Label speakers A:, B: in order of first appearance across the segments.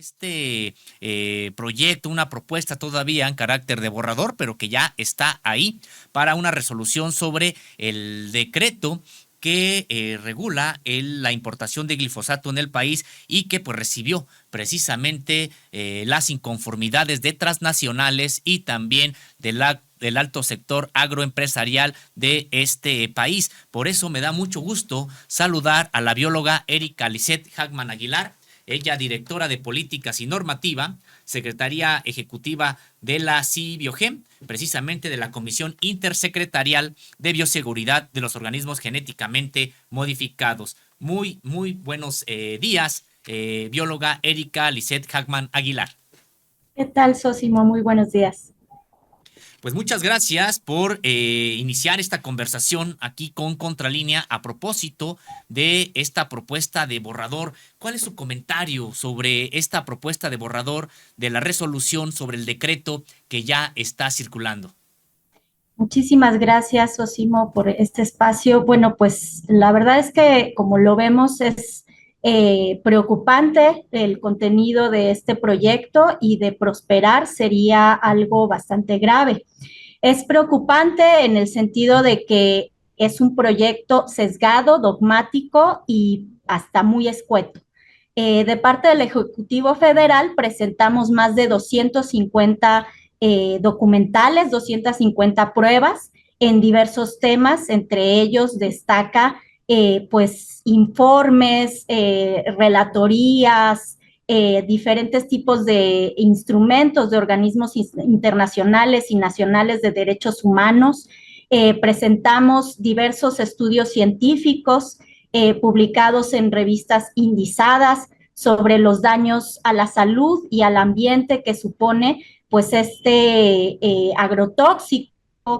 A: este proyecto, una propuesta todavía en carácter de borrador, pero que ya está ahí para una resolución sobre el decreto que regula la importación de glifosato en el país y que pues recibió precisamente las inconformidades de transnacionales y también del alto sector agroempresarial de este país. Por eso me da mucho gusto saludar a la bióloga Erika Lisset Hagman Aguilar, ella directora de Políticas y Normativa, secretaria ejecutiva de la CIBioGEM, precisamente de la Comisión Intersecretarial de Bioseguridad de los Organismos Genéticamente Modificados. Muy buenos días, bióloga Erika Lisset Hagman Aguilar.
B: ¿Qué tal, Sosimo? Muy buenos días.
A: Pues muchas gracias por iniciar esta conversación aquí con Contralínea a propósito de esta propuesta de borrador. ¿Cuál es su comentario sobre esta propuesta de borrador de la resolución sobre el decreto que ya está circulando?
B: Muchísimas gracias, Sosimo, por este espacio. Bueno, pues la verdad es que, como lo vemos, es preocupante el contenido de este proyecto y de prosperar sería algo bastante grave. Es preocupante en el sentido de que es un proyecto sesgado, dogmático y hasta muy escueto. De parte del Ejecutivo Federal presentamos más de 250 documentales, 250 pruebas en diversos temas, entre ellos destaca pues informes, relatorías, diferentes tipos de instrumentos de organismos internacionales y nacionales de derechos humanos. Presentamos diversos estudios científicos publicados en revistas indizadas sobre los daños a la salud y al ambiente que supone pues agrotóxico,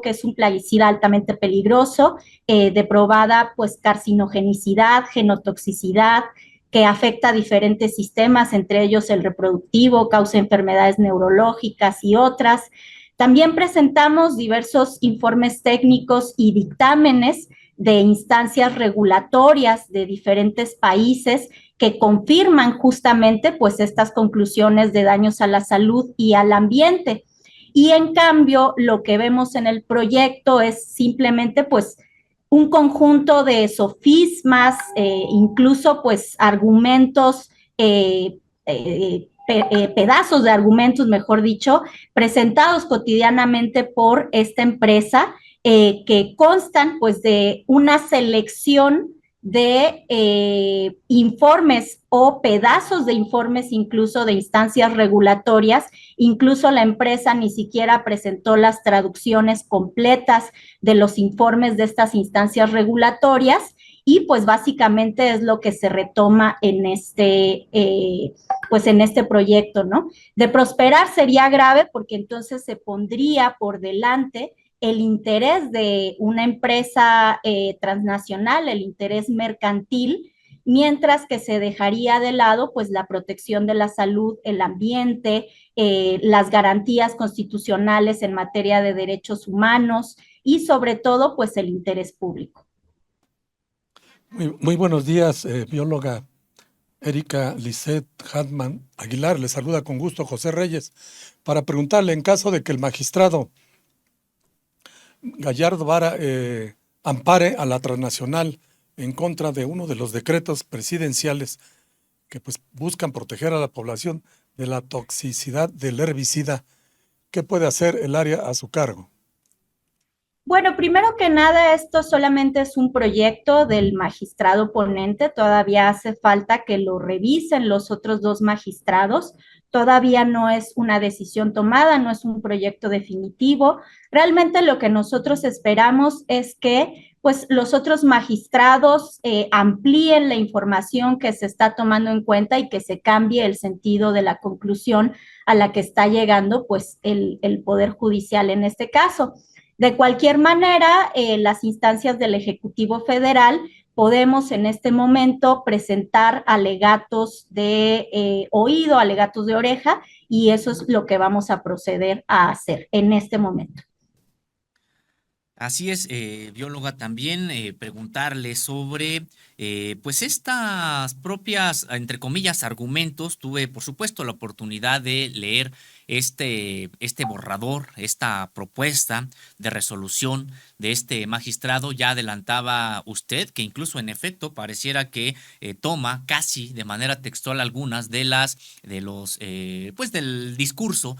B: que es un plaguicida altamente peligroso, de probada pues carcinogenicidad, genotoxicidad, que afecta a diferentes sistemas, entre ellos el reproductivo, causa enfermedades neurológicas y otras. También presentamos diversos informes técnicos y dictámenes de instancias regulatorias de diferentes países que confirman justamente pues estas conclusiones de daños a la salud y al ambiente. Y en cambio, lo que vemos en el proyecto es simplemente pues un conjunto de sofismas, incluso pues argumentos, pedazos de argumentos, mejor dicho, presentados cotidianamente por esta empresa, que constan pues de una selección de informes o pedazos de informes incluso de instancias regulatorias. Incluso la empresa ni siquiera presentó las traducciones completas de los informes de estas instancias regulatorias y pues básicamente es lo que se retoma en pues en este proyecto, ¿no? De prosperar sería grave porque entonces se pondría por delante el interés de una empresa transnacional, el interés mercantil, mientras que se dejaría de lado pues la protección de la salud, el ambiente, las garantías constitucionales en materia de derechos humanos y sobre todo pues el interés público.
C: Muy buenos días, bióloga Erika Lisset Hagman Aguilar. Le saluda con gusto José Reyes para preguntarle, en caso de que el magistrado Gallardo Vara ampare a la transnacional en contra de uno de los decretos presidenciales que pues buscan proteger a la población de la toxicidad del herbicida, ¿qué puede hacer el área a su cargo?
B: Bueno, primero que nada, esto solamente es un proyecto del magistrado ponente, todavía hace falta que lo revisen los otros dos magistrados, todavía no es una decisión tomada, no es un proyecto definitivo. Realmente lo que nosotros esperamos es que pues los otros magistrados amplíen la información que se está tomando en cuenta y que se cambie el sentido de la conclusión a la que está llegando pues el Poder Judicial en este caso. De cualquier manera, las instancias del Ejecutivo Federal podemos en este momento presentar alegatos de oído, alegatos de oreja, y eso es lo que vamos a proceder a hacer en este momento.
A: Así es, bióloga, también preguntarle sobre, pues estas propias, entre comillas, argumentos. Tuve, por supuesto, la oportunidad de leer este borrador, esta propuesta de resolución de este magistrado. Ya adelantaba usted que incluso en efecto pareciera que toma casi de manera textual algunas pues del discurso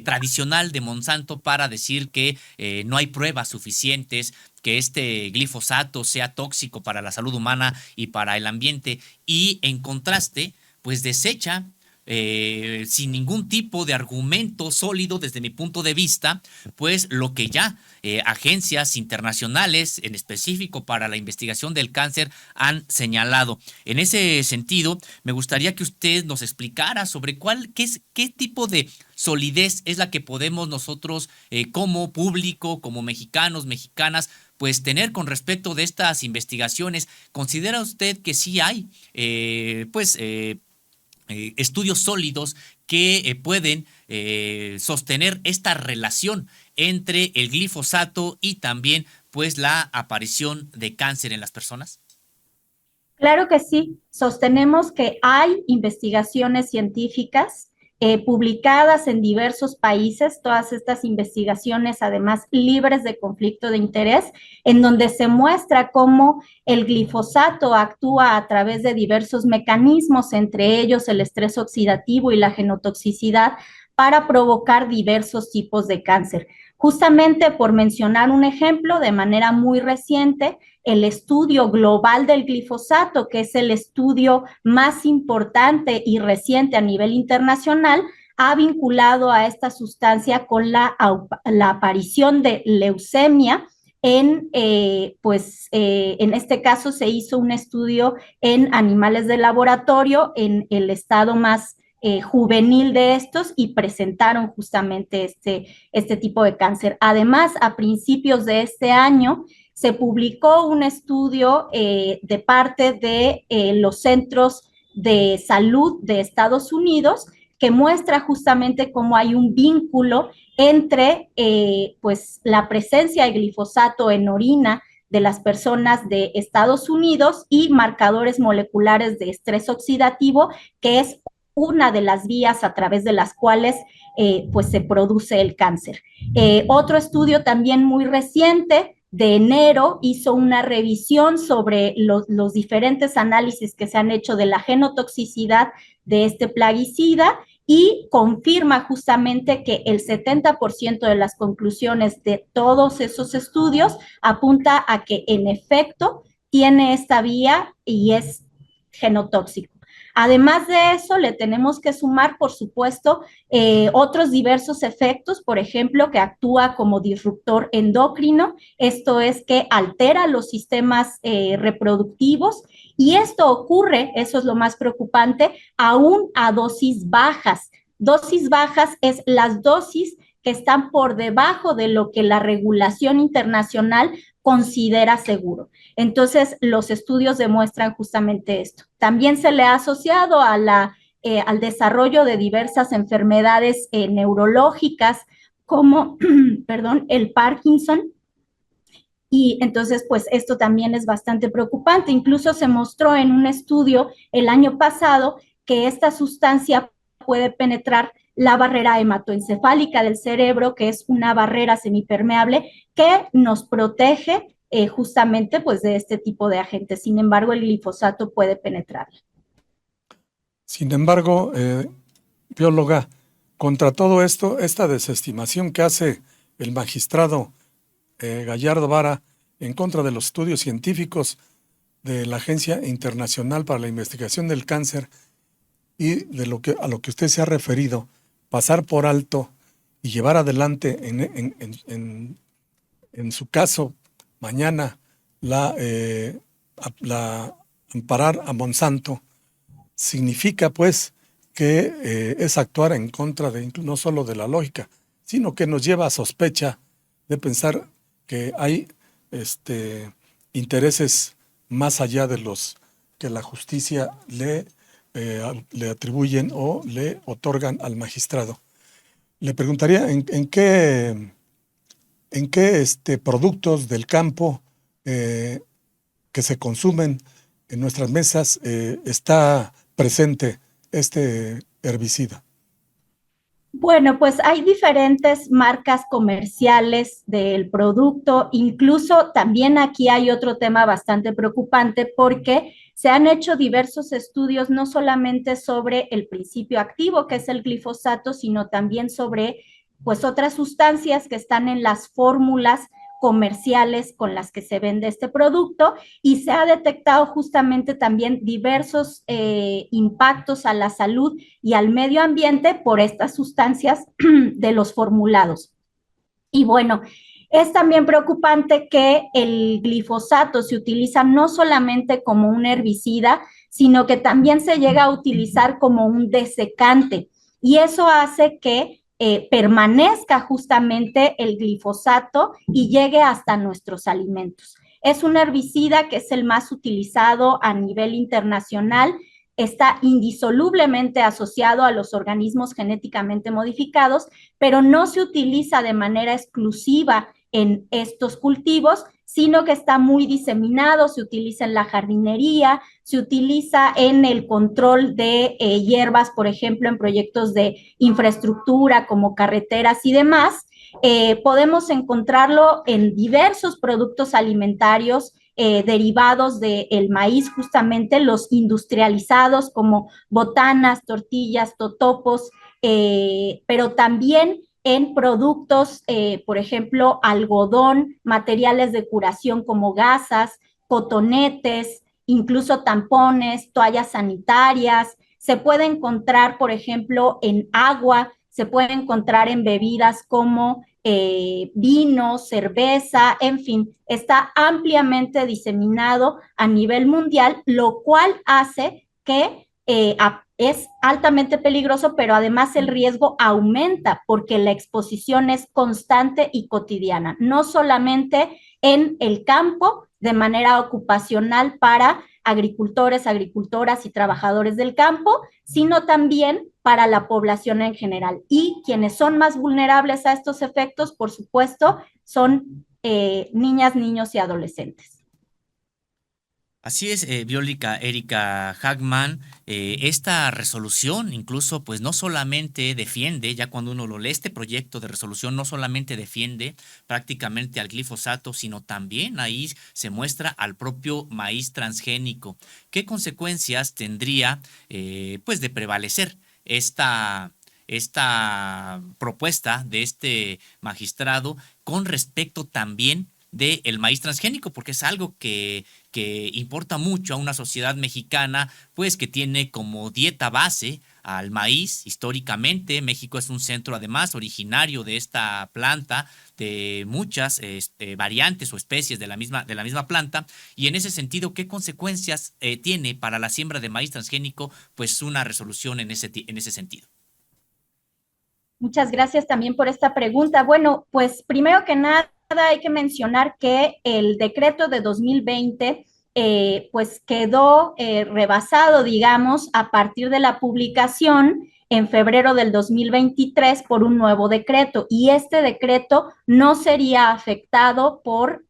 A: tradicional de Monsanto para decir que no hay pruebas suficientes que este glifosato sea tóxico para la salud humana y para el ambiente, y en contraste, pues desecha sin ningún tipo de argumento sólido desde mi punto de vista, pues lo que ya agencias internacionales, en específico para la investigación del cáncer, han señalado. En ese sentido, me gustaría que usted nos explicara sobre qué tipo de solidez es la que podemos nosotros como público, como mexicanos, mexicanas, pues tener con respecto de estas investigaciones. ¿Considera usted que sí hay estudios sólidos que pueden sostener esta relación entre el glifosato y también pues la aparición de cáncer en las personas?
B: Claro que sí, sostenemos que hay investigaciones científicas publicadas en diversos países, todas estas investigaciones además libres de conflicto de interés, en donde se muestra cómo el glifosato actúa a través de diversos mecanismos, entre ellos el estrés oxidativo y la genotoxicidad, para provocar diversos tipos de cáncer. Justamente por mencionar un ejemplo, de manera muy reciente, el estudio global del glifosato, que es el estudio más importante y reciente a nivel internacional, ha vinculado a esta sustancia con la aparición de leucemia. En este caso se hizo un estudio en animales de laboratorio en el estado más juvenil de estos, y presentaron justamente este tipo de cáncer. Además, a principios de este año, se publicó un estudio de parte de los centros de salud de Estados Unidos que muestra justamente cómo hay un vínculo entre pues la presencia de glifosato en orina de las personas de Estados Unidos y marcadores moleculares de estrés oxidativo, que es una de las vías a través de las cuales pues se produce el cáncer. Otro estudio también muy reciente de enero hizo una revisión sobre los diferentes análisis que se han hecho de la genotoxicidad de este plaguicida, y confirma justamente que el 70% de las conclusiones de todos esos estudios apunta a que en efecto tiene esta vía y es genotóxico. Además de eso, le tenemos que sumar, por supuesto, otros diversos efectos, por ejemplo, que actúa como disruptor endocrino, esto es que altera los sistemas reproductivos, y esto ocurre, eso es lo más preocupante, aún a dosis bajas. Dosis bajas es las dosis que están por debajo de lo que la regulación internacional considera seguro. Entonces, los estudios demuestran justamente esto. También se le ha asociado al desarrollo de diversas enfermedades neurológicas como, perdón, el Parkinson. Y entonces, pues esto también es bastante preocupante. Incluso se mostró en un estudio el año pasado que esta sustancia puede penetrar la barrera hematoencefálica del cerebro, que es una barrera semipermeable que nos protege justamente pues de este tipo de agentes. Sin embargo, el glifosato puede penetrar.
C: Sin embargo, bióloga, contra todo esto, esta desestimación que hace el magistrado Gallardo Vara en contra de los estudios científicos de la Agencia Internacional para la Investigación del Cáncer y de a lo que usted se ha referido, pasar por alto y llevar adelante en su caso mañana amparar a Monsanto, significa pues que es actuar en contra no solo de la lógica, sino que nos lleva a sospecha de pensar que hay intereses más allá de los que la justicia le atribuyen o le otorgan al magistrado. Le preguntaría en ¿En qué productos del campo que se consumen en nuestras mesas está presente este herbicida?
B: Bueno, pues hay diferentes marcas comerciales del producto, incluso también aquí hay otro tema bastante preocupante porque se han hecho diversos estudios no solamente sobre el principio activo, que es el glifosato, sino también sobre pues otras sustancias que están en las fórmulas comerciales con las que se vende este producto y se ha detectado justamente también diversos impactos a la salud y al medio ambiente por estas sustancias de los formulados. Y bueno, es también preocupante que el glifosato se utiliza no solamente como un herbicida, sino que también se llega a utilizar como un desecante. Y eso hace que permanezca justamente el glifosato y llegue hasta nuestros alimentos. Es un herbicida que es el más utilizado a nivel internacional, está indisolublemente asociado a los organismos genéticamente modificados, pero no se utiliza de manera exclusiva en estos cultivos, sino que está muy diseminado, se utiliza en la jardinería, se utiliza en el control de hierbas, por ejemplo, en proyectos de infraestructura como carreteras y demás. Podemos encontrarlo en diversos productos alimentarios derivados del maíz, justamente los industrializados como botanas, tortillas, totopos, pero también en productos, por ejemplo, algodón, materiales de curación como gasas, cotonetes, incluso tampones, toallas sanitarias. Se puede encontrar, por ejemplo, en agua, se puede encontrar en bebidas como vino, cerveza, en fin, está ampliamente diseminado a nivel mundial, lo cual hace que es altamente peligroso, pero además el riesgo aumenta porque la exposición es constante y cotidiana, no solamente en el campo de manera ocupacional para agricultores, agricultoras y trabajadores del campo, sino también para la población en general. Y quienes son más vulnerables a estos efectos, por supuesto, son niñas, niños y adolescentes.
A: Así es, Biólica Erika Hagman, esta resolución incluso pues no solamente defiende, ya cuando uno lo lee, este proyecto de resolución no solamente defiende prácticamente al glifosato, sino también ahí se muestra al propio maíz transgénico. ¿Qué consecuencias tendría pues de prevalecer esta propuesta de este magistrado con respecto también del maíz transgénico? Porque es algo que importa mucho a una sociedad mexicana, pues que tiene como dieta base al maíz. Históricamente, México es un centro además originario de esta planta, de muchas variantes o especies de la misma planta, y en ese sentido, ¿qué consecuencias tiene para la siembra de maíz transgénico? Pues una resolución en ese sentido.
B: Muchas gracias también por esta pregunta. Bueno, pues primero que nada hay que mencionar que el decreto de 2020 pues quedó rebasado, digamos, a partir de la publicación en febrero del 2023 por un nuevo decreto y este decreto no sería afectado por,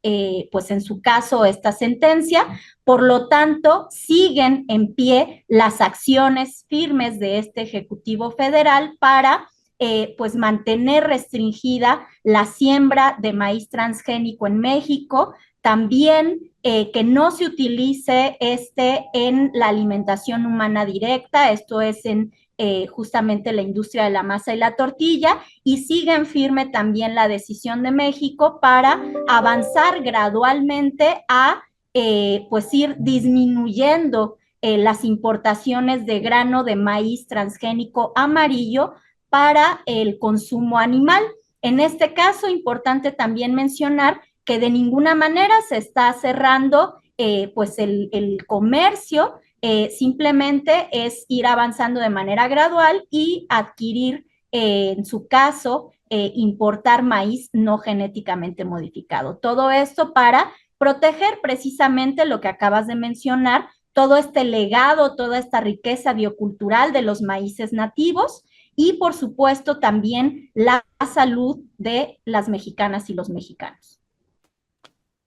B: pues en su caso, esta sentencia. Por lo tanto, siguen en pie las acciones firmes de este Ejecutivo Federal para pues mantener restringida la siembra de maíz transgénico en México, también que no se utilice en la alimentación humana directa, esto es en justamente la industria de la masa y la tortilla, y siguen firme también la decisión de México para avanzar gradualmente a pues ir disminuyendo las importaciones de grano de maíz transgénico amarillo para el consumo animal. En este caso, importante también mencionar que de ninguna manera se está cerrando pues el comercio, simplemente es ir avanzando de manera gradual y adquirir, en su caso, importar maíz no genéticamente modificado. Todo esto para proteger precisamente lo que acabas de mencionar, todo este legado, toda esta riqueza biocultural de los maíces nativos y por supuesto también la salud de las mexicanas y los mexicanos.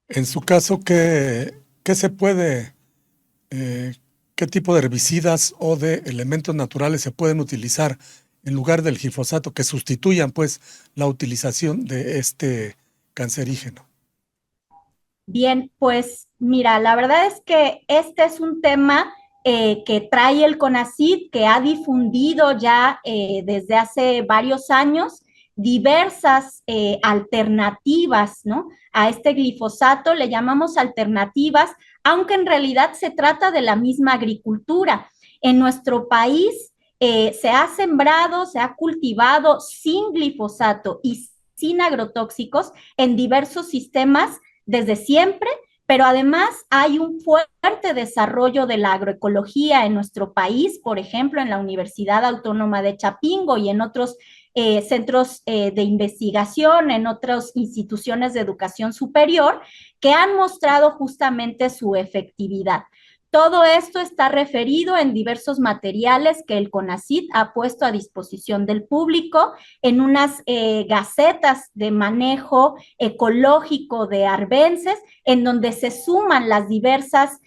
C: En su caso, ¿qué se puede, qué tipo de herbicidas o de elementos naturales se pueden utilizar en lugar del glifosato que sustituyan pues la utilización de este cancerígeno?
B: Bien, pues mira, la verdad es que este es un tema que trae el CONACYT, que ha difundido ya desde hace varios años diversas alternativas, ¿no? A este glifosato le llamamos alternativas, aunque en realidad se trata de la misma agricultura. En nuestro país se ha sembrado, se ha cultivado sin glifosato y sin agrotóxicos en diversos sistemas desde siempre, pero además hay un fuerte desarrollo de la agroecología en nuestro país, por ejemplo, en la Universidad Autónoma de Chapingo y en otros centros de investigación, en otras instituciones de educación superior, que han mostrado justamente su efectividad. Todo esto está referido en diversos materiales que el CONACYT ha puesto a disposición del público en unas gacetas de manejo ecológico de arbences, en donde se suman las diversas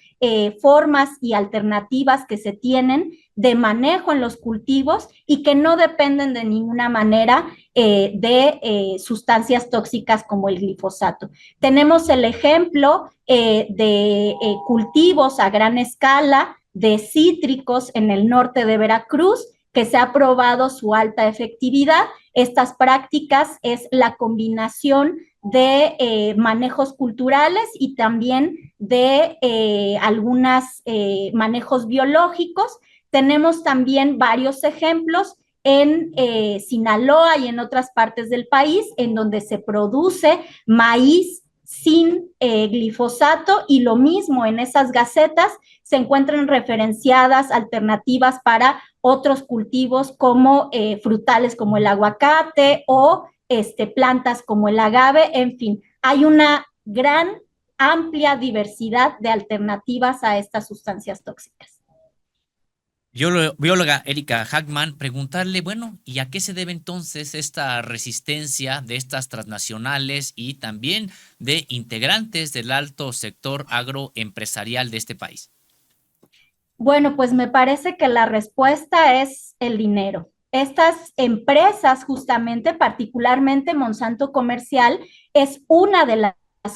B: formas y alternativas que se tienen de manejo en los cultivos y que no dependen de ninguna manera de sustancias tóxicas como el glifosato. Tenemos el ejemplo de cultivos a gran escala de cítricos en el norte de Veracruz, que se ha probado su alta efectividad. Estas prácticas es la combinación de manejos culturales y también de algunos manejos biológicos. Tenemos también varios ejemplos en Sinaloa y en otras partes del país, en donde se produce maíz sin glifosato, y lo mismo en esas gacetas se encuentran referenciadas alternativas para otros cultivos como frutales como el aguacate o plantas como el agave. En fin, hay una gran amplia diversidad de alternativas a estas sustancias tóxicas.
A: Bióloga Erika Hagmann, preguntarle, bueno, ¿y a qué se debe entonces esta resistencia de estas transnacionales y también de integrantes del alto sector agroempresarial de este país?
B: Bueno, pues me parece que la respuesta es el dinero. Estas empresas, justamente, particularmente Monsanto Comercial, es una de las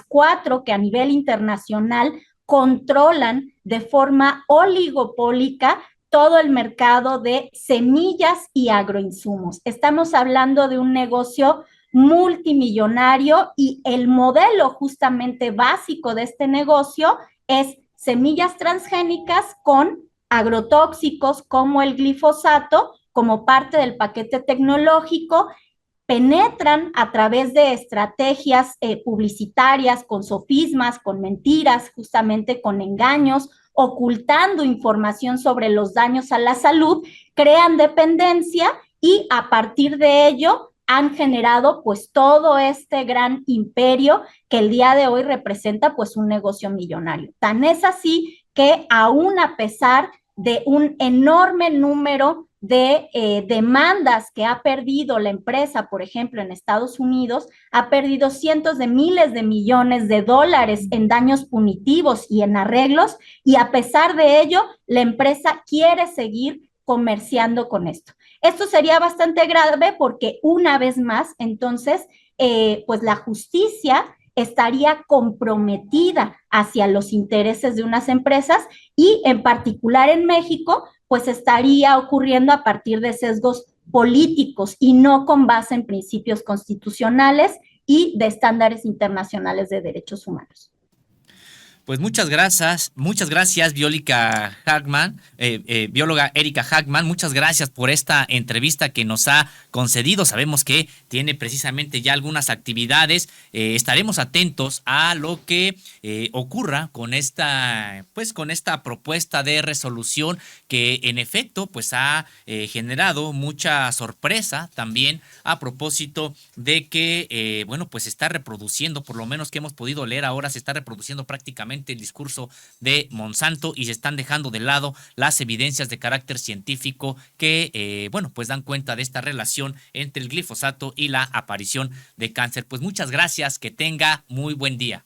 B: 4 que a nivel internacional controlan de forma oligopólica todo el mercado de semillas y agroinsumos. Estamos hablando de un negocio multimillonario y el modelo justamente básico de este negocio es semillas transgénicas con agrotóxicos como el glifosato como parte del paquete tecnológico, penetran a través de estrategias publicitarias, con sofismas, con mentiras, justamente con engaños, ocultando información sobre los daños a la salud, crean dependencia y a partir de ello han generado pues todo este gran imperio que el día de hoy representa pues un negocio millonario. Tan es así que aún a pesar de un enorme número de demandas que ha perdido la empresa, por ejemplo, en Estados Unidos, ha perdido cientos de miles de millones de dólares en daños punitivos y en arreglos, y a pesar de ello, la empresa quiere seguir comerciando con esto. Esto sería bastante grave porque una vez más, entonces, pues la justicia estaría comprometida hacia los intereses de unas empresas y en particular en México, pues estaría ocurriendo a partir de sesgos políticos y no con base en principios constitucionales y de estándares internacionales de derechos humanos.
A: Pues muchas gracias, bióloga Hagmann, bióloga Erika Hagmann, muchas gracias por esta entrevista que nos ha concedido. Sabemos que tiene precisamente ya algunas actividades. Estaremos atentos a lo que ocurra con esta propuesta de resolución que en efecto pues ha generado mucha sorpresa también a propósito de que pues se está reproduciendo, por lo menos que hemos podido leer ahora, se está reproduciendo prácticamente prácticamente el discurso de Monsanto y se están dejando de lado las evidencias de carácter científico que, bueno, pues dan cuenta de esta relación entre el glifosato y la aparición de cáncer. Pues muchas gracias, que tenga muy buen día.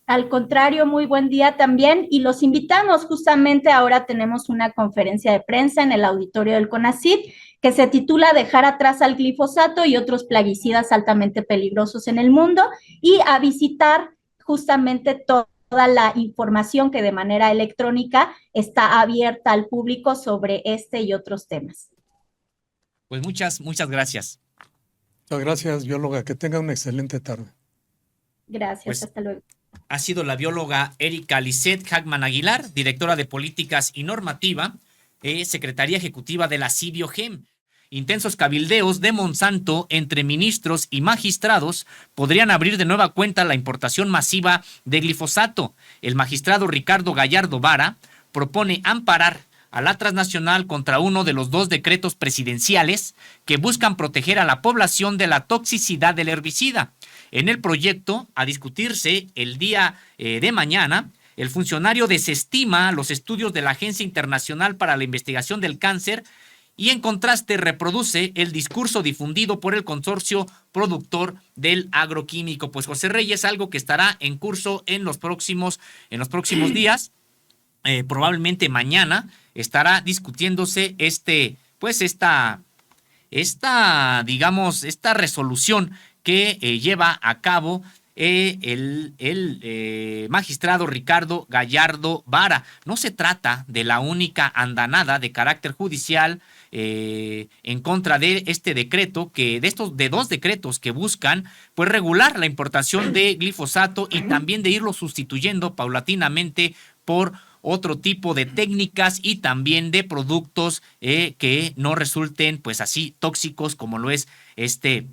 B: Al contrario, muy buen día también y los invitamos justamente ahora tenemos una conferencia de prensa en el auditorio del CONACYT que se titula Dejar atrás al glifosato y otros plaguicidas altamente peligrosos en el mundo y a visitar justamente toda la información que de manera electrónica está abierta al público sobre este y otros temas.
A: Pues muchas gracias.
C: Muchas gracias, bióloga. Que tenga una excelente tarde.
B: Gracias,
A: pues,
B: hasta luego.
A: Ha sido la bióloga Erika Lisset Hagman Aguilar, directora de Políticas y Normativa, secretaria ejecutiva de la CIBIOGEM. Intensos cabildeos de Monsanto entre ministros y magistrados podrían abrir de nueva cuenta la importación masiva de glifosato. El magistrado Ricardo Gallardo Vara propone amparar a la transnacional contra uno de los 2 decretos presidenciales que buscan proteger a la población de la toxicidad del herbicida. En el proyecto, a discutirse el día de mañana, el funcionario desestima los estudios de la Agencia Internacional para la Investigación del Cáncer y en contraste reproduce el discurso difundido por el consorcio productor del agroquímico. Pues José Reyes, algo que estará en curso en los próximos días, probablemente mañana estará discutiéndose esta resolución que lleva a cabo el magistrado Ricardo Gallardo Vara. No se trata de la única andanada de carácter judicial en contra de este decreto, de 2 decretos que buscan pues regular la importación de glifosato y también de irlo sustituyendo paulatinamente por otro tipo de técnicas y también de productos que no resulten pues así tóxicos como lo es este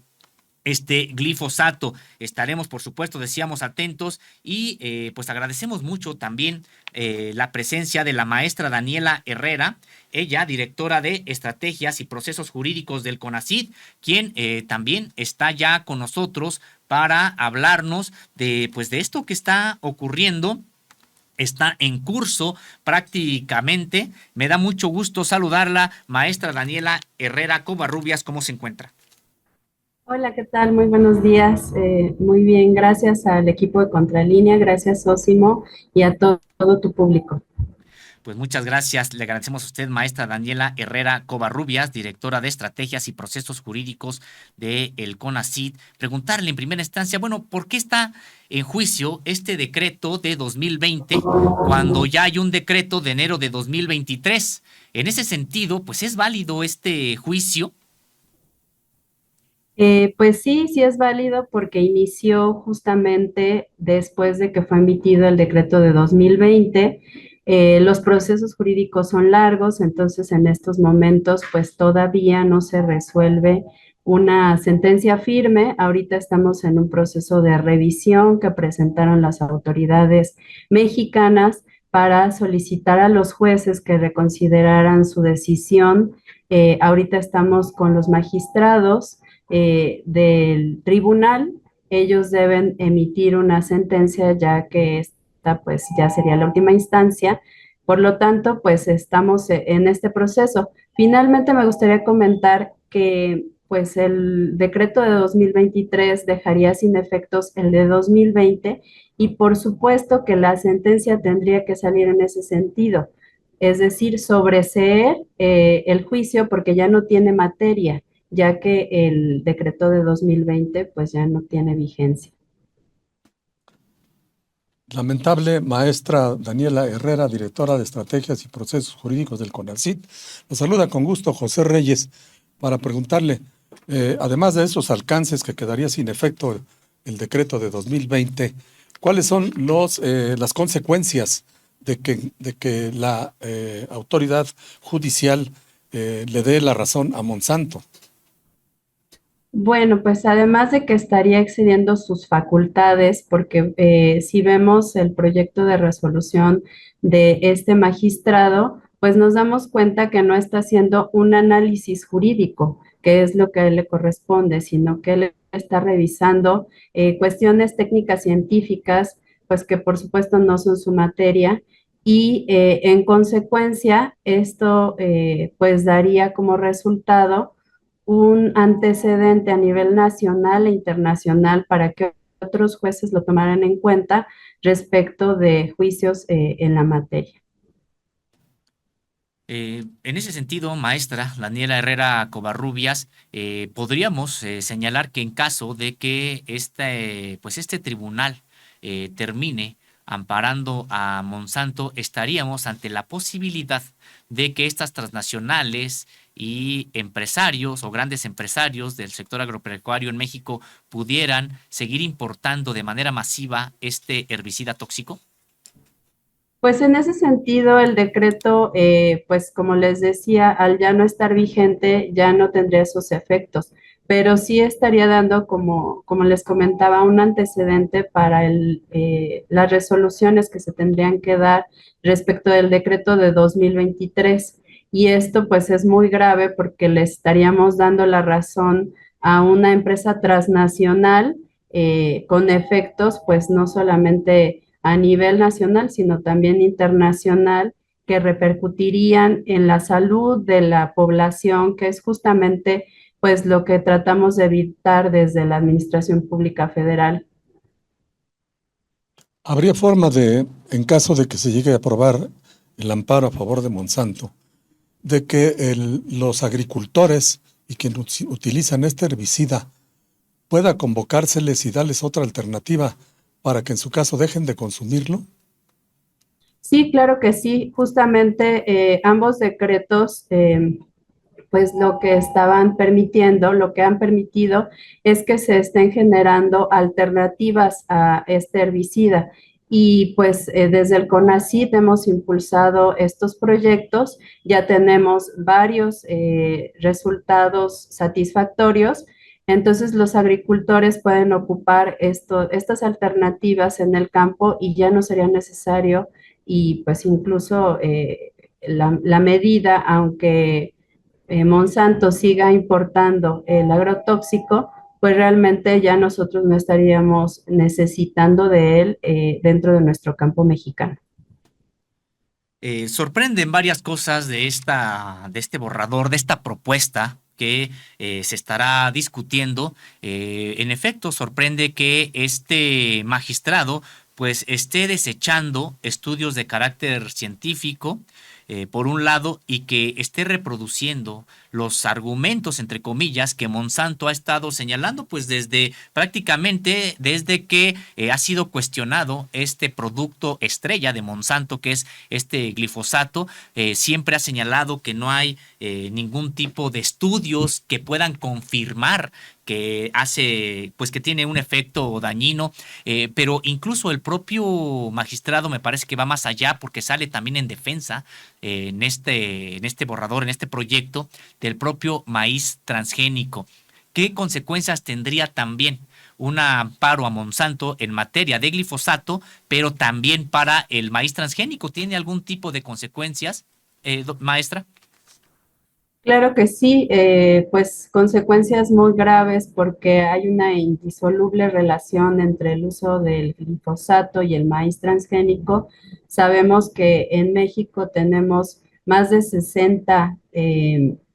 A: glifosato. Estaremos, por supuesto, decíamos, atentos y pues agradecemos mucho también la presencia de la maestra Daniela Herrera, ella directora de Estrategias y Procesos Jurídicos del CONACYT, quien también está ya con nosotros para hablarnos de esto que está ocurriendo. Está en curso prácticamente. Me da mucho gusto saludarla, maestra Daniela Herrera Covarrubias. ¿Cómo se encuentra?
D: Hola, ¿qué tal? Muy buenos días. Muy bien, gracias al equipo de Contralínea, gracias Sósimo y a todo tu público.
A: Pues muchas gracias. Le agradecemos a usted, maestra Daniela Herrera Covarrubias, directora de Estrategias y Procesos Jurídicos del CONACYT. Preguntarle en primera instancia, bueno, ¿por qué está en juicio este decreto de 2020 cuando ya hay un decreto de enero de 2023? En ese sentido, pues ¿es válido este juicio?
D: Pues sí es válido porque inició justamente después de que fue emitido el decreto de 2020. Los procesos jurídicos son largos, entonces en estos momentos pues todavía no se resuelve una sentencia firme. Ahorita estamos en un proceso de revisión que presentaron las autoridades mexicanas para solicitar a los jueces que reconsideraran su decisión. Ahorita estamos con los magistrados del tribunal. Ellos deben emitir una sentencia ya que esta pues ya sería la última instancia. Por lo tanto, pues estamos en este proceso. Finalmente me gustaría comentar que pues el decreto de 2023 dejaría sin efectos el de 2020 y por supuesto que la sentencia tendría que salir en ese sentido, es decir, sobreseer el juicio porque ya no tiene materia, ya que el decreto de 2020 pues ya no tiene vigencia.
C: Lamentable, maestra Daniela Herrera, directora de Estrategias y Procesos Jurídicos del CONACYT. Nos saluda con gusto José Reyes para preguntarle, además de esos alcances que quedaría sin efecto el decreto de 2020, ¿cuáles son las consecuencias de que la autoridad judicial le dé la razón a Monsanto?
D: Bueno, pues además de que estaría excediendo sus facultades, porque si vemos el proyecto de resolución de este magistrado, pues nos damos cuenta que no está haciendo un análisis jurídico, que es lo que a él le corresponde, sino que él está revisando cuestiones técnicas científicas pues que por supuesto no son su materia y en consecuencia esto pues daría como resultado un antecedente a nivel nacional e internacional para que otros jueces lo tomaran en cuenta respecto de juicios en la materia.
A: En ese sentido, maestra Daniela Herrera Covarrubias, podríamos señalar que en caso de que pues este tribunal termine amparando a Monsanto, estaríamos ante la posibilidad de que estas transnacionales y empresarios o grandes empresarios del sector agropecuario en México pudieran seguir importando de manera masiva este herbicida tóxico.
D: Pues en ese sentido, el decreto, pues como les decía, al ya no estar vigente, ya no tendría esos efectos, pero sí estaría dando, como les comentaba, un antecedente para las resoluciones que se tendrían que dar respecto del decreto de 2023. Y esto pues es muy grave porque le estaríamos dando la razón a una empresa transnacional con efectos pues no solamente a nivel nacional, sino también internacional, que repercutirían en la salud de la población, que es justamente pues lo que tratamos de evitar desde la Administración Pública Federal.
C: ¿Habría forma de, en caso de que se llegue a aprobar el amparo a favor de Monsanto, de que los agricultores y quienes utilizan este herbicida pueda convocárseles y darles otra alternativa para que en su caso dejen de consumirlo?
D: Sí, claro que sí. Justamente ambos decretos, pues lo que estaban permitiendo, lo que han permitido es que se estén generando alternativas a este herbicida. Y pues desde el CONACYT hemos impulsado estos proyectos, ya tenemos varios resultados satisfactorios. Entonces los agricultores pueden ocupar estas alternativas en el campo y ya no sería necesario y pues incluso la medida, aunque Monsanto siga importando el agrotóxico, pues realmente ya nosotros no estaríamos necesitando de él dentro de nuestro campo mexicano.
A: Sorprenden varias cosas de este borrador, de esta propuesta que se estará discutiendo. En efecto, sorprende que este magistrado pues esté desechando estudios de carácter científico, por un lado, y que esté reproduciendo los argumentos, entre comillas, que Monsanto ha estado señalando, pues desde que ha sido cuestionado este producto estrella de Monsanto, que es este glifosato. Siempre ha señalado que no hay ningún tipo de estudios que puedan confirmar pues que tiene un efecto dañino, pero incluso el propio magistrado me parece que va más allá porque sale también en defensa en este borrador, en este proyecto del propio maíz transgénico. ¿Qué consecuencias tendría también un amparo a Monsanto en materia de glifosato, pero también para el maíz transgénico? ¿Tiene algún tipo de consecuencias, maestra?
D: Claro que sí, pues consecuencias muy graves porque hay una indisoluble relación entre el uso del glifosato y el maíz transgénico. Sabemos que en México tenemos más de 60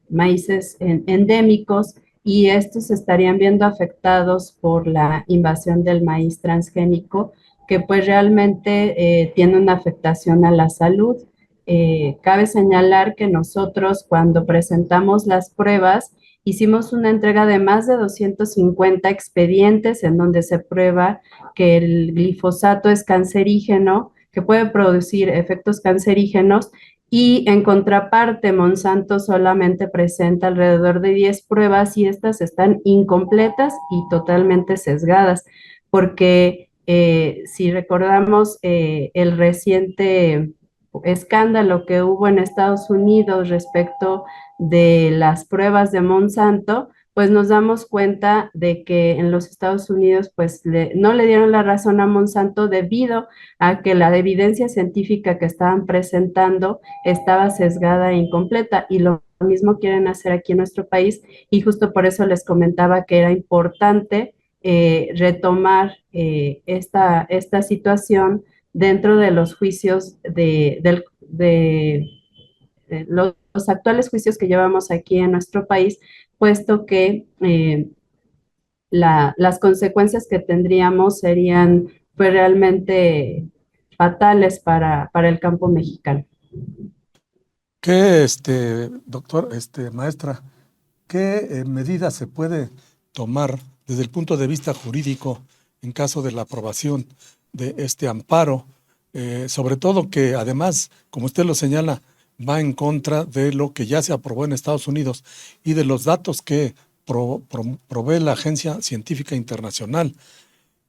D: maíces endémicos y estos se estarían viendo afectados por la invasión del maíz transgénico, que pues realmente tiene una afectación a la salud. Cabe señalar que nosotros cuando presentamos las pruebas hicimos una entrega de más de 250 expedientes en donde se prueba que el glifosato es cancerígeno, que puede producir efectos cancerígenos y en contraparte Monsanto solamente presenta alrededor de 10 pruebas y estas están incompletas y totalmente sesgadas porque si recordamos el reciente escándalo que hubo en Estados Unidos respecto de las pruebas de Monsanto, pues nos damos cuenta de que en los Estados Unidos pues no le dieron la razón a Monsanto debido a que la evidencia científica que estaban presentando estaba sesgada e incompleta y lo mismo quieren hacer aquí en nuestro país y justo por eso les comentaba que era importante retomar esta situación dentro de los juicios los actuales juicios que llevamos aquí en nuestro país, puesto que las consecuencias que tendríamos serían pues realmente fatales para el campo mexicano.
C: ¿Qué, doctor, maestra, qué medidas se puede tomar desde el punto de vista jurídico en caso de la aprobación de este amparo? Sobre todo que además, como usted lo señala, va en contra de lo que ya se aprobó en Estados Unidos y de los datos que provee la Agencia Científica Internacional,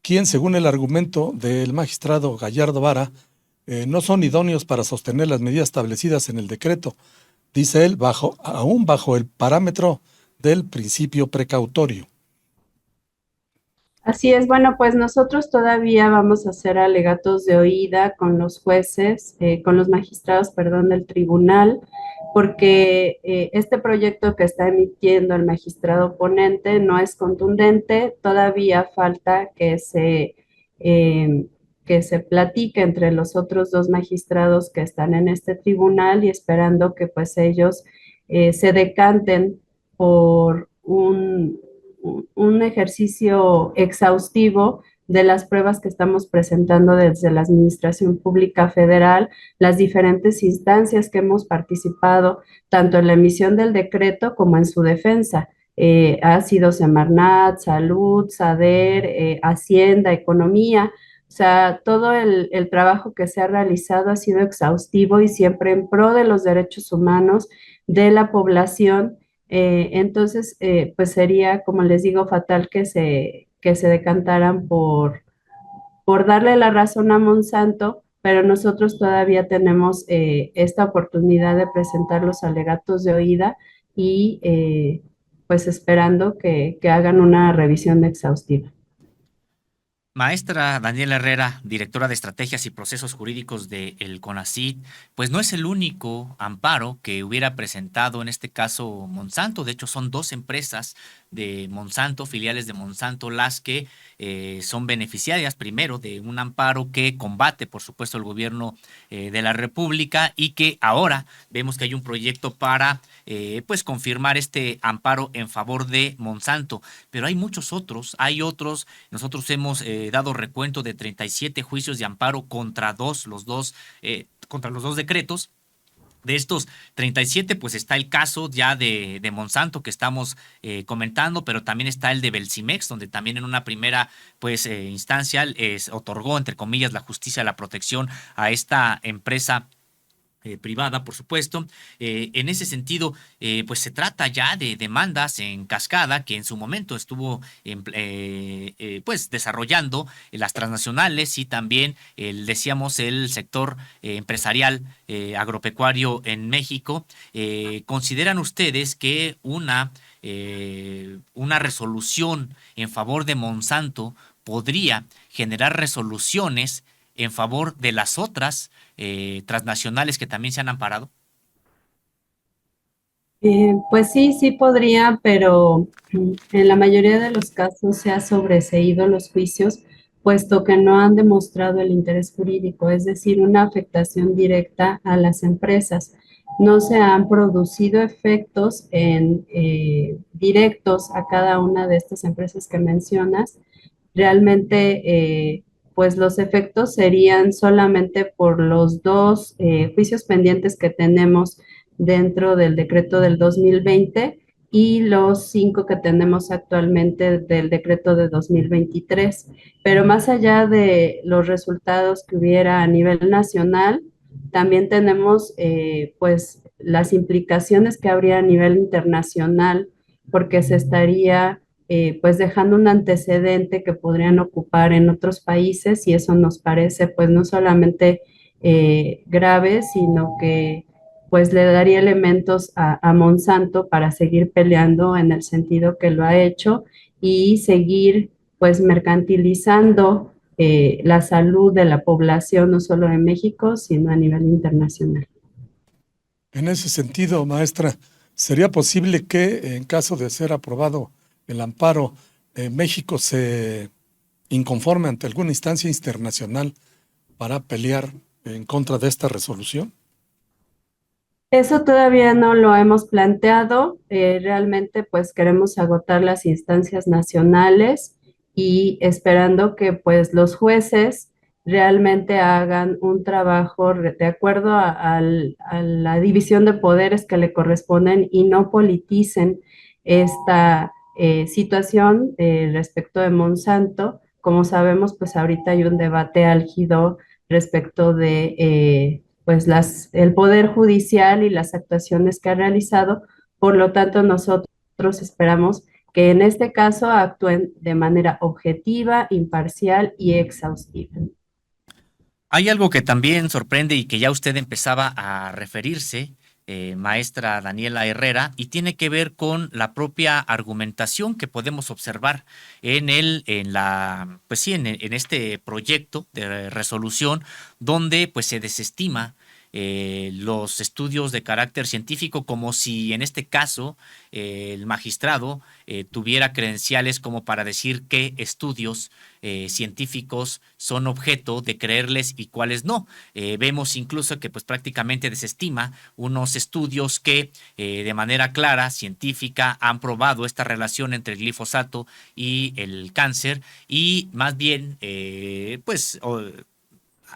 C: quien, según el argumento del magistrado Gallardo Vara, no son idóneos para sostener las medidas establecidas en el decreto, dice él, aún bajo el parámetro del principio precautorio.
D: Así es, bueno, pues nosotros todavía vamos a hacer alegatos de oída con los jueces, con los magistrados, perdón, del tribunal, porque este proyecto que está emitiendo el magistrado ponente no es contundente, todavía falta que se platique entre los otros dos magistrados que están en este tribunal y esperando que pues ellos se decanten por un ejercicio exhaustivo de las pruebas que estamos presentando desde la Administración Pública Federal, las diferentes instancias que hemos participado, tanto en la emisión del decreto como en su defensa. Ha sido Semarnat, Salud, SADER, Hacienda, Economía. O sea, todo el trabajo que se ha realizado ha sido exhaustivo y siempre en pro de los derechos humanos de la población. Entonces, pues sería, como les digo, fatal que se decantaran por darle la razón a Monsanto, pero nosotros todavía tenemos esta oportunidad de presentar los alegatos de oída y pues esperando que hagan una revisión exhaustiva.
A: Maestra Daniela Herrera, directora de Estrategias y Procesos Jurídicos del CONACYT, pues no es el único amparo que hubiera presentado en este caso Monsanto. De hecho, son dos empresas de Monsanto, filiales de Monsanto, las que son beneficiarias primero de un amparo que combate, por supuesto, el gobierno de la República, y que ahora vemos que hay un proyecto para pues confirmar este amparo en favor de Monsanto. Pero hay muchos otros, nosotros hemos dado recuento de 37 juicios de amparo contra los dos decretos. De estos 37, pues está el caso ya de Monsanto que estamos comentando, pero también está el de Belcimex, donde también en una primera pues instancia otorgó, entre comillas, la justicia, la protección a esta empresa privada, por supuesto. En ese sentido, pues se trata ya de demandas en cascada que en su momento estuvo pues desarrollando las transnacionales y también, decíamos, el sector empresarial agropecuario en México. ¿Consideran ustedes que una resolución en favor de Monsanto podría generar resoluciones en favor de las otras transnacionales que también se han amparado?
D: Pues sí podría, pero en la mayoría de los casos se ha sobreseído los juicios, puesto que no han demostrado el interés jurídico, es decir, una afectación directa a las empresas. No se han producido efectos directos a cada una de estas empresas que mencionas. Realmente, pues los efectos serían solamente por los dos juicios pendientes que tenemos dentro del decreto del 2020 y los 5 que tenemos actualmente del decreto de 2023. Pero más allá de los resultados que hubiera a nivel nacional, también tenemos pues las implicaciones que habría a nivel internacional, porque se estaría pues dejando un antecedente que podrían ocupar en otros países, y eso nos parece pues no solamente grave, sino que pues le daría elementos a Monsanto para seguir peleando en el sentido que lo ha hecho y seguir pues mercantilizando la salud de la población, no solo en México, sino a nivel internacional.
C: En ese sentido, maestra, ¿sería posible que en caso de ser aprobado el amparo, México se inconforme ante alguna instancia internacional para pelear en contra de esta resolución?
D: Eso todavía no lo hemos planteado. Realmente, pues queremos agotar las instancias nacionales y esperando que pues los jueces realmente hagan un trabajo de acuerdo a la división de poderes que le corresponden y no politicen esta situación respecto de Monsanto. Como sabemos, pues ahorita hay un debate álgido respecto de pues el Poder Judicial y las actuaciones que ha realizado. Por lo tanto, nosotros esperamos que en este caso actúen de manera objetiva, imparcial y exhaustiva.
A: Hay algo que también sorprende y que ya usted empezaba a referirse, maestra Daniela Herrera, y tiene que ver con la propia argumentación que podemos observar pues sí, en este proyecto de resolución, donde pues se desestima los estudios de carácter científico, como si en este caso el magistrado tuviera credenciales como para decir qué estudios científicos son objeto de creerles y cuáles no. Vemos incluso que pues prácticamente desestima unos estudios que de manera clara, científica, han probado esta relación entre el glifosato y el cáncer, y más bien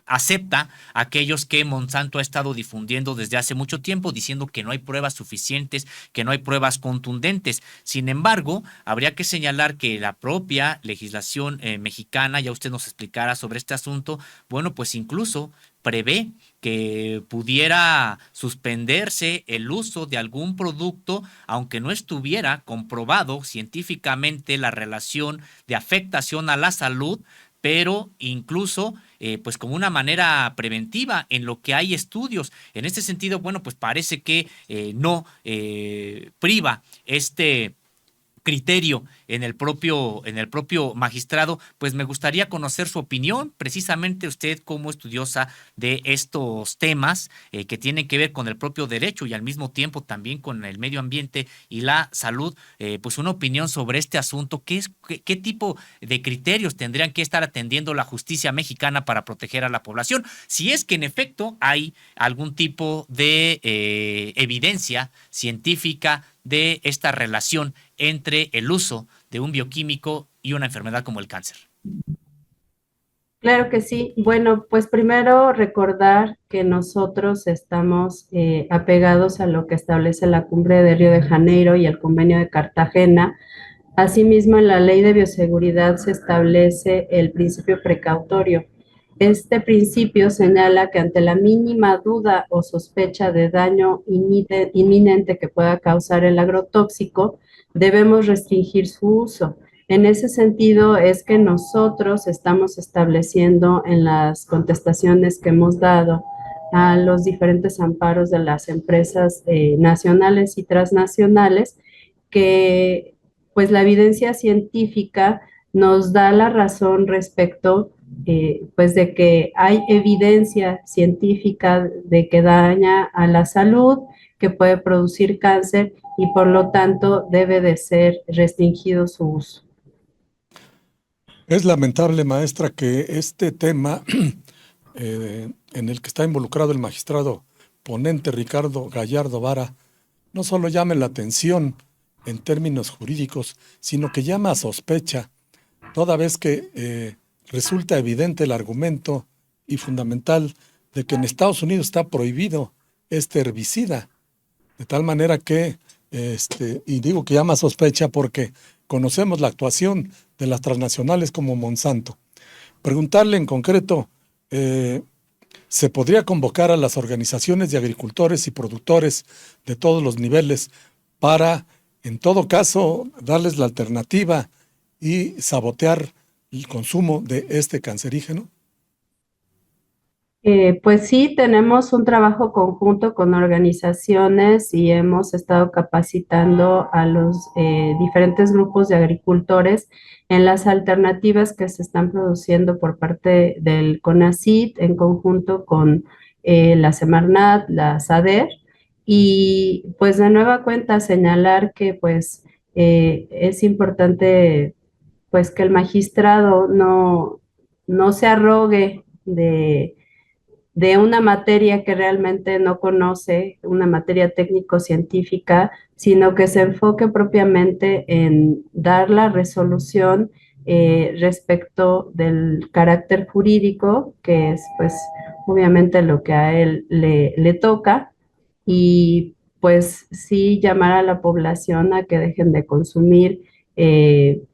A: acepta aquellos que Monsanto ha estado difundiendo desde hace mucho tiempo, diciendo que no hay pruebas suficientes, que no hay pruebas contundentes. Sin embargo, habría que señalar que la propia legislación mexicana, ya usted nos explicará sobre este asunto, bueno, pues incluso prevé que pudiera suspenderse el uso de algún producto, aunque no estuviera comprobado científicamente la relación de afectación a la salud, pero incluso pues como una manera preventiva en lo que hay estudios. En este sentido, bueno, pues parece que no priva este criterio en el propio magistrado. Pues me gustaría conocer su opinión, precisamente usted como estudiosa de estos temas que tienen que ver con el propio derecho y al mismo tiempo también con el medio ambiente y la salud, pues una opinión sobre este asunto. ¿Qué tipo de criterios tendrían que estar atendiendo la justicia mexicana para proteger a la población? Si es que en efecto hay algún tipo de evidencia científica de esta relación entre el uso de un bioquímico y una enfermedad como el cáncer.
D: Claro que sí. Bueno, pues primero recordar que nosotros estamos apegados a lo que establece la Cumbre de Río de Janeiro y el Convenio de Cartagena. Asimismo, en la Ley de Bioseguridad se establece el principio precautorio. Este principio señala que ante la mínima duda o sospecha de daño inminente que pueda causar el agrotóxico, debemos restringir su uso. En ese sentido es que nosotros estamos estableciendo en las contestaciones que hemos dado a los diferentes amparos de las empresas nacionales y transnacionales que pues la evidencia científica nos da la razón respecto pues de que hay evidencia científica de que daña a la salud, que puede producir cáncer y por lo tanto debe de ser restringido su uso.
C: Es lamentable, maestra, que este tema en el que está involucrado el magistrado ponente Ricardo Gallardo Vara no solo llame la atención en términos jurídicos, sino que llama a sospecha, toda vez que resulta evidente el argumento y fundamental de que en Estados Unidos está prohibido este herbicida, de tal manera que, y digo que llama a sospecha porque conocemos la actuación de las transnacionales como Monsanto. Preguntarle en concreto, ¿se podría convocar a las organizaciones de agricultores y productores de todos los niveles para, en todo caso, darles la alternativa y sabotear el consumo de este cancerígeno?
D: Pues sí, tenemos un trabajo conjunto con organizaciones y hemos estado capacitando a los diferentes grupos de agricultores en las alternativas que se están produciendo por parte del CONACYT en conjunto con la Semarnat, la SADER. Y pues de nueva cuenta señalar que pues es importante pues que el magistrado no se arrogue de una materia que realmente no conoce, una materia técnico-científica, sino que se enfoque propiamente en dar la resolución respecto del carácter jurídico, que es pues obviamente lo que a él le toca, y pues sí llamar a la población a que dejen de consumir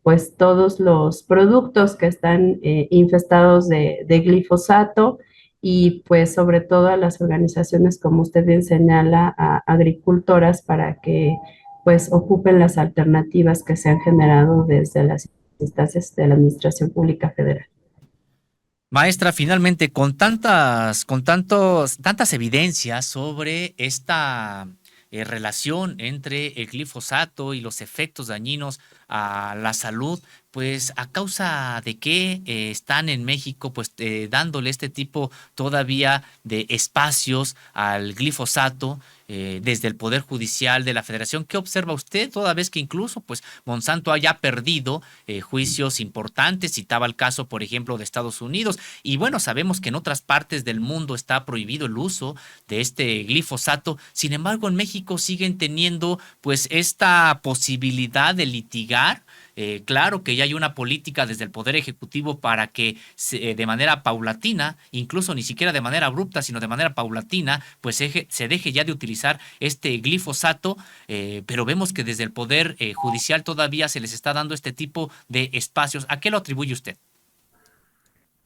D: pues todos los productos que están infestados de glifosato, y pues sobre todo a las organizaciones, como usted bien señala, a agricultoras, para que pues ocupen las alternativas que se han generado desde las instancias de la Administración Pública Federal.
A: Maestra, finalmente, tantas evidencias sobre esta relación entre el glifosato y los efectos dañinos a la salud, pues a causa de que están en México, pues dándole este tipo todavía de espacios al glifosato desde el Poder Judicial de la Federación. ¿Qué observa usted, toda vez que incluso pues Monsanto haya perdido juicios importantes? Citaba el caso, por ejemplo, de Estados Unidos. Y bueno, sabemos que en otras partes del mundo está prohibido el uso de este glifosato. Sin embargo, en México siguen teniendo pues esta posibilidad de litigar. Claro que ya hay una política desde el Poder Ejecutivo para que de manera paulatina, incluso ni siquiera de manera abrupta, sino de manera paulatina, pues se deje ya de utilizar este glifosato, pero vemos que desde el Poder Judicial todavía se les está dando este tipo de espacios. ¿A qué lo atribuye usted?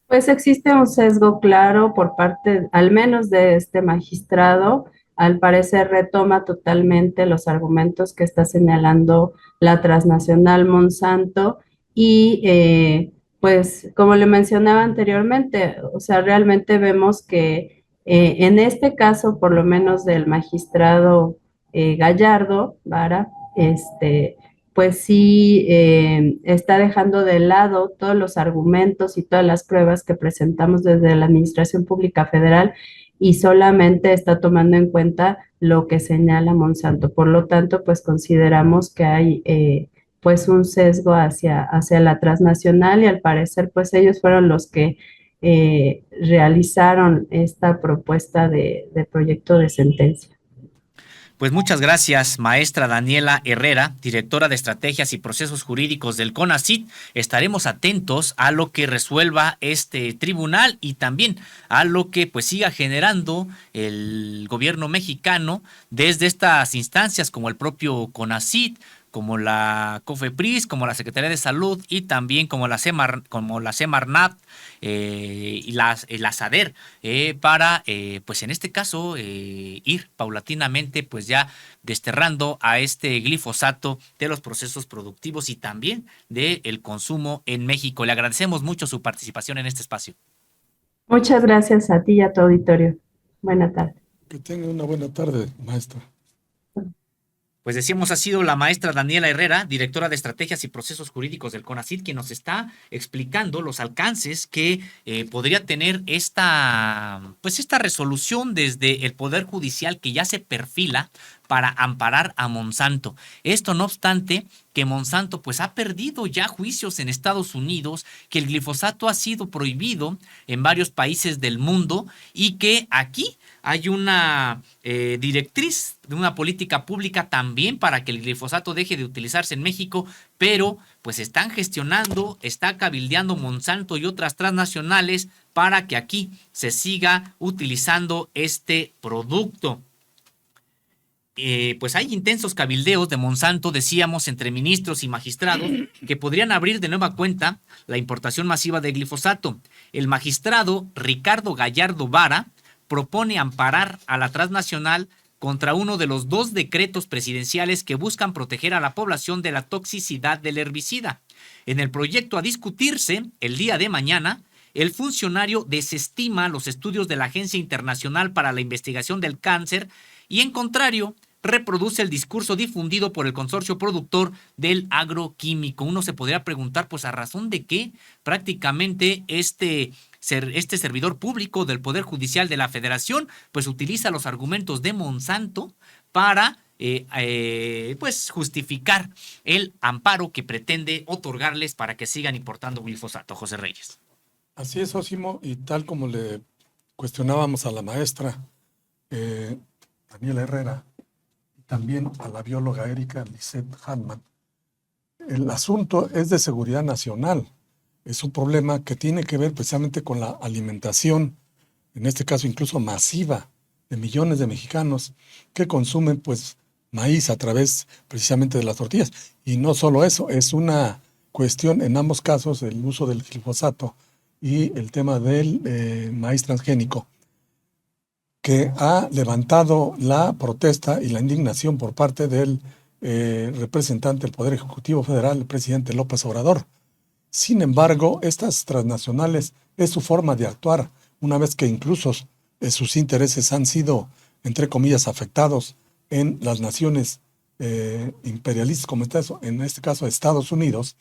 D: Pues existe un sesgo claro por parte, al menos de este magistrado. Al parecer retoma totalmente los argumentos que está señalando la transnacional Monsanto, y pues como le mencionaba anteriormente, o sea, realmente vemos que en este caso, por lo menos del magistrado Gallardo Vara, pues sí está dejando de lado todos los argumentos y todas las pruebas que presentamos desde la Administración Pública Federal, y solamente está tomando en cuenta lo que señala Monsanto. Por lo tanto, pues consideramos que hay pues un sesgo hacia la transnacional, y al parecer pues ellos fueron los que realizaron esta propuesta de proyecto de sentencia.
A: Pues muchas gracias, maestra Daniela Herrera, directora de Estrategias y Procesos Jurídicos del CONACYT. Estaremos atentos a lo que resuelva este tribunal y también a lo que pues siga generando el gobierno mexicano desde estas instancias como el propio CONACYT, como la COFEPRIS, como la Secretaría de Salud y también como la Semarnat y la SADER, para, pues en este caso, ir paulatinamente pues ya desterrando a este glifosato de los procesos productivos y también del consumo en México. Le agradecemos mucho su participación en este espacio.
D: Muchas gracias a ti y a tu auditorio. Buena tarde.
C: Que tenga una buena tarde, maestra.
A: Pues decíamos, ha sido la maestra Daniela Herrera, directora de Estrategias y Procesos Jurídicos del CONACYT, quien nos está explicando los alcances que podría tener esta resolución desde el Poder Judicial, que ya se perfila para amparar a Monsanto. Esto no obstante que Monsanto pues ha perdido ya juicios en Estados Unidos, que el glifosato ha sido prohibido en varios países del mundo y que aquí hay una directriz de una política pública también para que el glifosato deje de utilizarse en México, pero pues están gestionando, está cabildeando Monsanto y otras transnacionales para que aquí se siga utilizando este producto. Pues hay intensos cabildeos de Monsanto, decíamos, entre ministros y magistrados que podrían abrir de nueva cuenta la importación masiva de glifosato. El magistrado Ricardo Gallardo Vara propone amparar a la transnacional contra uno de los 2 decretos presidenciales que buscan proteger a la población de la toxicidad del herbicida. En el proyecto a discutirse el día de mañana, el funcionario desestima los estudios de la Agencia Internacional para la Investigación del Cáncer y, en contrario, reproduce el discurso difundido por el consorcio productor del agroquímico. Uno se podría preguntar, pues, ¿a razón de qué prácticamente este servidor público del Poder Judicial de la Federación pues utiliza los argumentos de Monsanto para pues justificar el amparo que pretende otorgarles para que sigan importando glifosato, José Reyes.
C: Así es, Osimo, y tal como le cuestionábamos a la maestra Daniela Herrera, y también a la bióloga Erika Lisette Hanman, el asunto es de seguridad nacional. Es un problema que tiene que ver precisamente con la alimentación, en este caso incluso masiva, de millones de mexicanos que consumen pues maíz a través precisamente de las tortillas. Y no solo eso, es una cuestión en ambos casos, el uso del glifosato y el tema del maíz transgénico, que ha levantado la protesta y la indignación por parte del representante del Poder Ejecutivo Federal, el presidente López Obrador. Sin embargo, estas transnacionales es su forma de actuar, una vez que incluso sus intereses han sido, entre comillas, afectados en las naciones imperialistas, como en este caso Estados Unidos,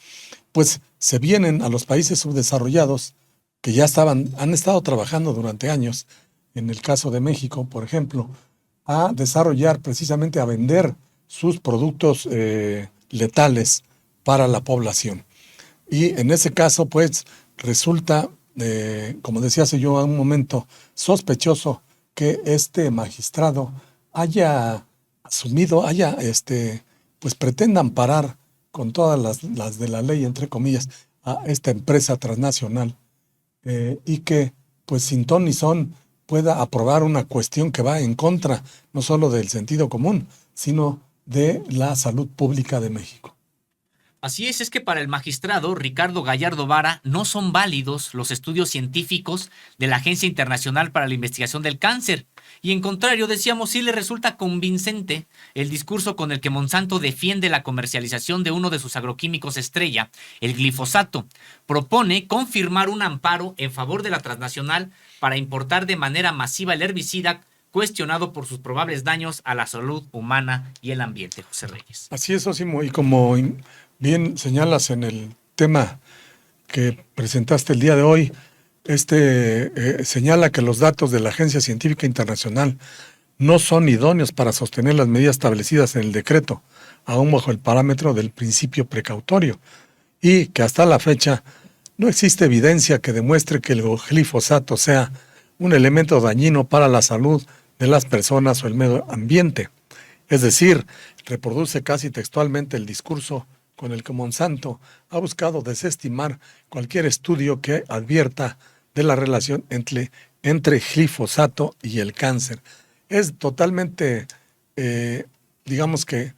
C: pues se vienen a los países subdesarrollados que ya han estado trabajando durante años, en el caso de México, por ejemplo, a desarrollar precisamente, a vender sus productos letales para la población. Y en ese caso, pues, resulta, como decía hace yo a un momento, sospechoso que este magistrado haya asumido, pues pretenda amparar con todas las de la ley, entre comillas, a esta empresa transnacional y que, pues, sin ton ni son, pueda aprobar una cuestión que va en contra no solo del sentido común, sino de la salud pública de México.
A: Así es que para el magistrado Ricardo Gallardo Vara no son válidos los estudios científicos de la Agencia Internacional para la Investigación del Cáncer. Y en contrario, decíamos, sí le resulta convincente el discurso con el que Monsanto defiende la comercialización de uno de sus agroquímicos estrella, el glifosato. Propone confirmar un amparo en favor de la transnacional para importar de manera masiva el herbicida cuestionado por sus probables daños a la salud humana y el ambiente, José Reyes.
C: Así es, Osimo, y como bien señalas en el tema que presentaste el día de hoy, señala que los datos de la Agencia Científica Internacional no son idóneos para sostener las medidas establecidas en el decreto, aún bajo el parámetro del principio precautorio, y que hasta la fecha no existe evidencia que demuestre que el glifosato sea un elemento dañino para la salud de las personas o el medio ambiente. Es decir, reproduce casi textualmente el discurso con el que Monsanto ha buscado desestimar cualquier estudio que advierta de la relación entre glifosato y el cáncer. Es totalmente, digamos que,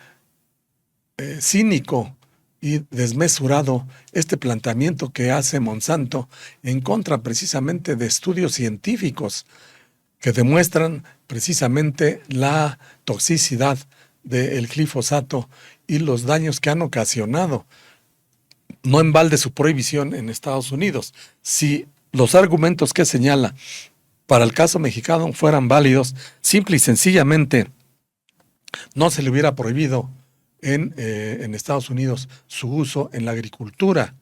C: cínico y desmesurado este planteamiento que hace Monsanto en contra precisamente de estudios científicos que demuestran precisamente la toxicidad del glifosato y los daños que han ocasionado. No en balde su prohibición en Estados Unidos. Si los argumentos que señala para el caso mexicano fueran válidos, simple y sencillamente no se le hubiera prohibido en Estados Unidos su uso en la agricultura,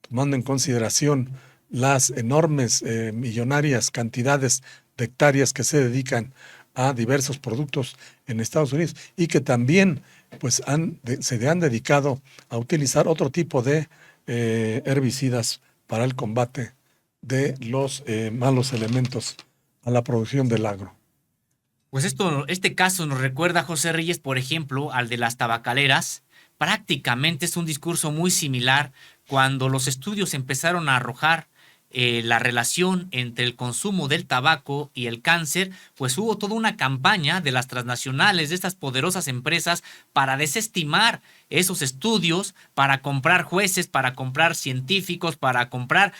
C: tomando en consideración las enormes, millonarias cantidades de hectáreas que se dedican a diversos productos en Estados Unidos y que también pues se han dedicado a utilizar otro tipo de herbicidas para el combate de los malos elementos a la producción del agro.
A: Pues este caso nos recuerda, José Reyes, por ejemplo, al de las tabacaleras. Prácticamente es un discurso muy similar cuando los estudios empezaron a arrojar la relación entre el consumo del tabaco y el cáncer, pues hubo toda una campaña de las transnacionales, de estas poderosas empresas, para desestimar esos estudios, para comprar jueces, para comprar científicos, para comprar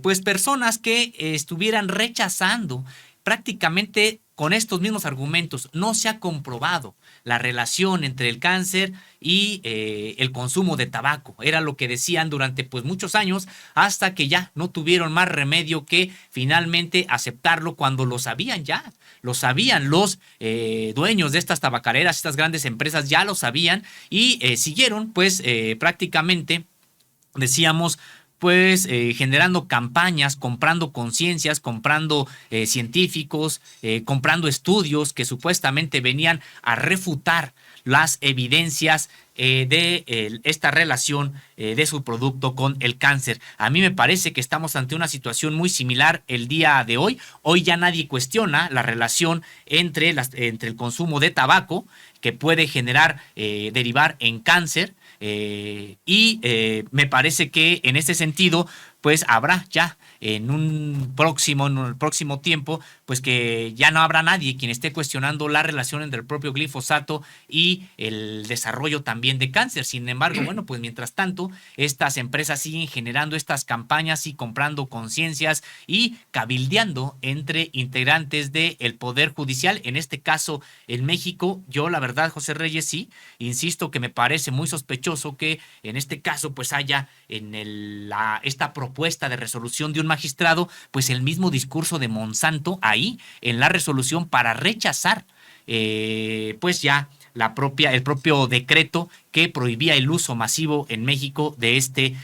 A: pues personas que estuvieran rechazando prácticamente con estos mismos argumentos. No se ha comprobado la relación entre el cáncer y el consumo de tabaco. Era lo que decían durante pues muchos años, hasta que ya no tuvieron más remedio que finalmente aceptarlo cuando lo sabían ya. Lo sabían los dueños de estas tabacaleras, estas grandes empresas ya lo sabían y siguieron pues prácticamente, decíamos, pues generando campañas, comprando conciencias, comprando científicos, comprando estudios que supuestamente venían a refutar las evidencias de esta relación de su producto con el cáncer. A mí me parece que estamos ante una situación muy similar el día de hoy. Hoy ya nadie cuestiona la relación entre el consumo de tabaco, que puede derivar en cáncer, y me parece que en este sentido pues habrá ya en un próximo tiempo, pues que ya no habrá nadie quien esté cuestionando la relación entre el propio glifosato y el desarrollo también de cáncer. Sin embargo, bueno, pues mientras tanto, estas empresas siguen generando estas campañas y comprando conciencias y cabildeando entre integrantes del Poder Judicial, en este caso en México. Yo, la verdad, José Reyes, sí, insisto que me parece muy sospechoso que en este caso pues haya en esta propuesta de resolución de un magistrado, pues el mismo discurso de Monsanto ahí en la resolución para rechazar pues ya el propio decreto que prohibía el uso masivo en México de este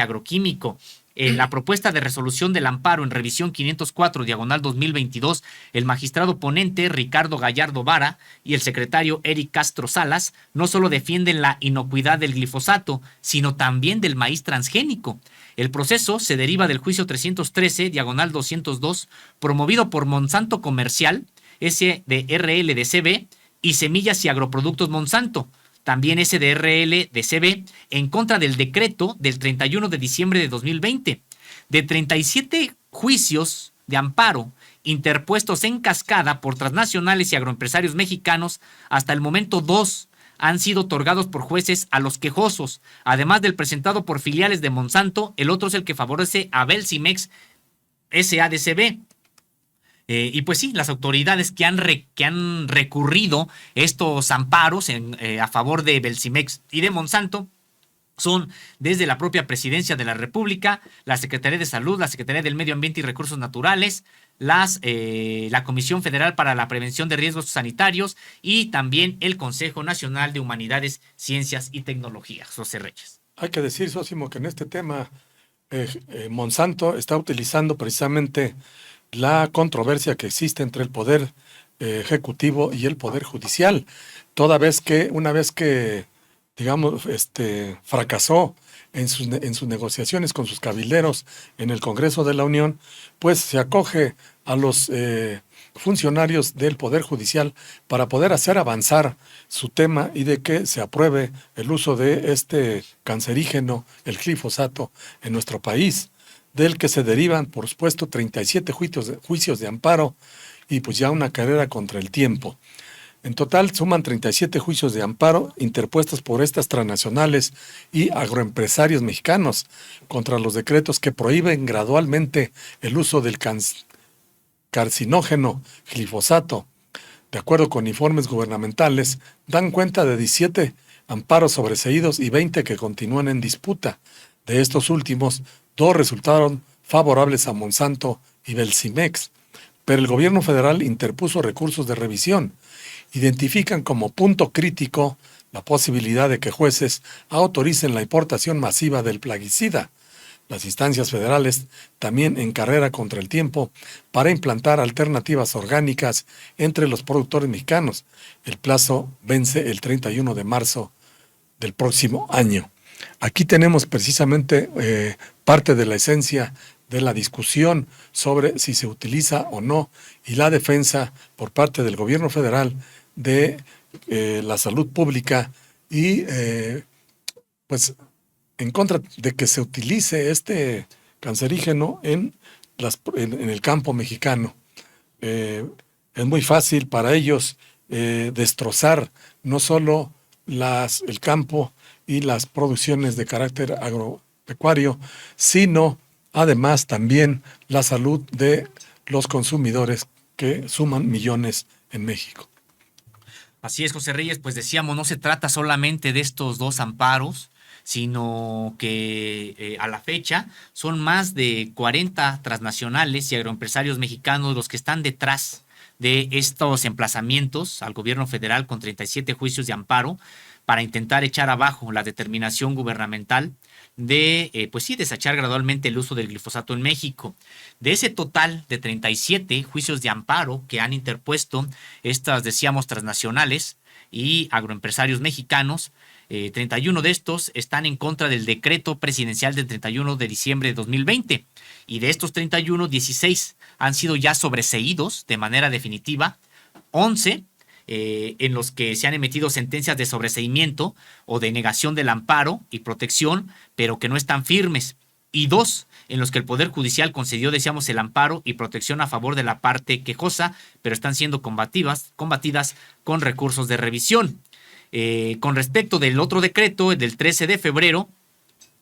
A: agroquímico. En la propuesta de resolución del amparo en revisión 504/2022, el magistrado ponente Ricardo Gallardo Vara y el secretario Eric Castro Salas no solo defienden la inocuidad del glifosato, sino también del maíz transgénico. El proceso se deriva del juicio 313/202, promovido por Monsanto Comercial, SDRL-DCB y Semillas y Agroproductos Monsanto, también SDRL-DCB, en contra del decreto del 31 de diciembre de 2020. De 37 juicios de amparo interpuestos en cascada por transnacionales y agroempresarios mexicanos, hasta el momento 2 han sido otorgados por jueces a los quejosos. Además del presentado por filiales de Monsanto, el otro es el que favorece a Belcimex SADCB. Y pues sí, las autoridades que han recurrido estos amparos a favor de Belcimex y de Monsanto son desde la propia Presidencia de la República, la Secretaría de Salud, la Secretaría del Medio Ambiente y Recursos Naturales, la Comisión Federal para la Prevención de Riesgos Sanitarios y también el Consejo Nacional de Humanidades, Ciencias y Tecnologías. José Reyes.
C: Hay que decir, Sósimo, que en este tema Monsanto está utilizando precisamente la controversia que existe entre el Poder Ejecutivo y el Poder Judicial, una vez que digamos, fracasó en sus negociaciones con sus cabilderos en el Congreso de la Unión, pues se acoge a los funcionarios del Poder Judicial para poder hacer avanzar su tema y de que se apruebe el uso de este cancerígeno, el glifosato, en nuestro país, del que se derivan, por supuesto, 37 juicios de amparo y pues ya una carrera contra el tiempo. En total suman 37 juicios de amparo interpuestos por estas transnacionales y agroempresarios mexicanos contra los decretos que prohíben gradualmente el uso del carcinógeno glifosato. De acuerdo con informes gubernamentales, dan cuenta de 17 amparos sobreseídos y 20 que continúan en disputa. De estos últimos, 2 resultaron favorables a Monsanto y Belcimex, pero el gobierno federal interpuso recursos de revisión. Identifican como punto crítico la posibilidad de que jueces autoricen la importación masiva del plaguicida. Las instancias federales también en carrera contra el tiempo para implantar alternativas orgánicas entre los productores mexicanos. El plazo vence el 31 de marzo del próximo año. Aquí tenemos precisamente parte de la esencia de la discusión sobre si se utiliza o no y la defensa por parte del gobierno federal de la salud pública y pues en contra de que se utilice este cancerígeno en el campo mexicano. Es muy fácil para ellos destrozar no solo el campo y las producciones de carácter agropecuario, sino además también la salud de los consumidores, que suman millones en México.
A: Así es, José Reyes, pues decíamos, no se trata solamente de estos 2 amparos, sino que a la fecha son más de 40 transnacionales y agroempresarios mexicanos los que están detrás de estos emplazamientos al gobierno federal con 37 juicios de amparo para intentar echar abajo la determinación gubernamental de, pues sí, desechar gradualmente el uso del glifosato en México. De ese total de 37 juicios de amparo que han interpuesto estas, decíamos, transnacionales, y agroempresarios mexicanos. 31 de estos están en contra del decreto presidencial del 31 de diciembre de 2020. Y de estos 31, 16 han sido ya sobreseídos de manera definitiva. 11 en los que se han emitido sentencias de sobreseimiento o de negación del amparo y protección, pero que no están firmes. Y 2 en los que el Poder Judicial concedió, decíamos, el amparo y protección a favor de la parte quejosa, pero están siendo combatidas con recursos de revisión. Con respecto del otro decreto, el del 13 de febrero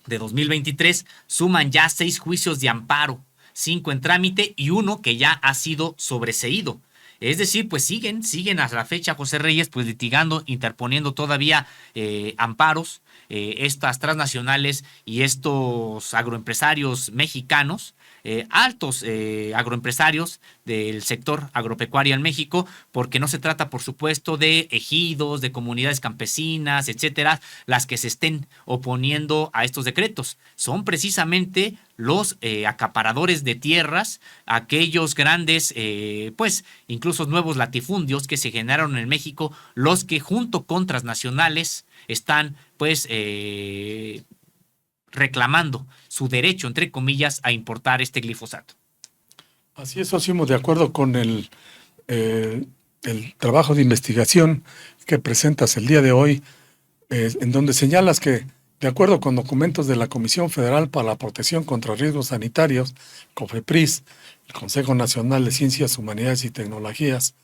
A: de 2023, suman ya 6 juicios de amparo, 5 en trámite y 1 que ya ha sido sobreseído. Es decir, pues siguen hasta la fecha, José Reyes, pues litigando, interponiendo todavía amparos, estas transnacionales y estos agroempresarios mexicanos, altos agroempresarios del sector agropecuario en México, porque no se trata, por supuesto, de ejidos, de comunidades campesinas, etcétera, las que se estén oponiendo a estos decretos. Son precisamente los acaparadores de tierras, aquellos grandes, pues incluso nuevos latifundios que se generaron en México, los que junto con transnacionales están pues reclamando su derecho, entre comillas, a importar este glifosato.
C: Así es, Osimo, de acuerdo con el trabajo de investigación que presentas el día de hoy, en donde señalas que, de acuerdo con documentos de la Comisión Federal para la Protección contra Riesgos Sanitarios, COFEPRIS, el Consejo Nacional de Ciencias, Humanidades y Tecnologías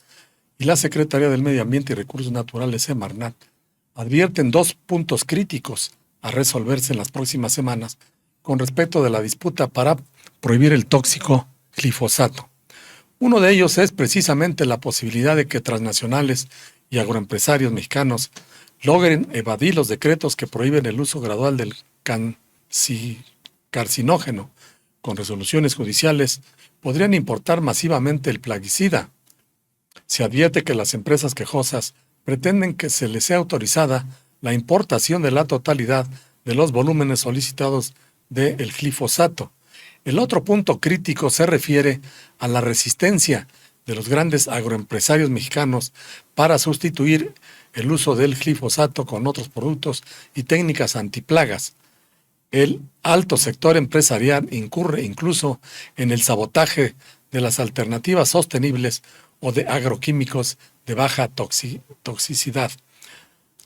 C: y la Secretaría del Medio Ambiente y Recursos Naturales, Semarnat, advierten 2 puntos críticos a resolverse en las próximas semanas con respecto de la disputa para prohibir el tóxico glifosato. Uno de ellos es precisamente la posibilidad de que transnacionales y agroempresarios mexicanos logren evadir los decretos que prohíben el uso gradual del carcinógeno. Con resoluciones judiciales podrían importar masivamente el plaguicida. Se advierte que las empresas quejosas pretenden que se les sea autorizada la importación de la totalidad de los volúmenes solicitados del glifosato. El otro punto crítico se refiere a la resistencia de los grandes agroempresarios mexicanos para sustituir el uso del glifosato con otros productos y técnicas antiplagas. El alto sector empresarial incurre incluso en el sabotaje de las alternativas sostenibles o de agroquímicos de baja toxicidad.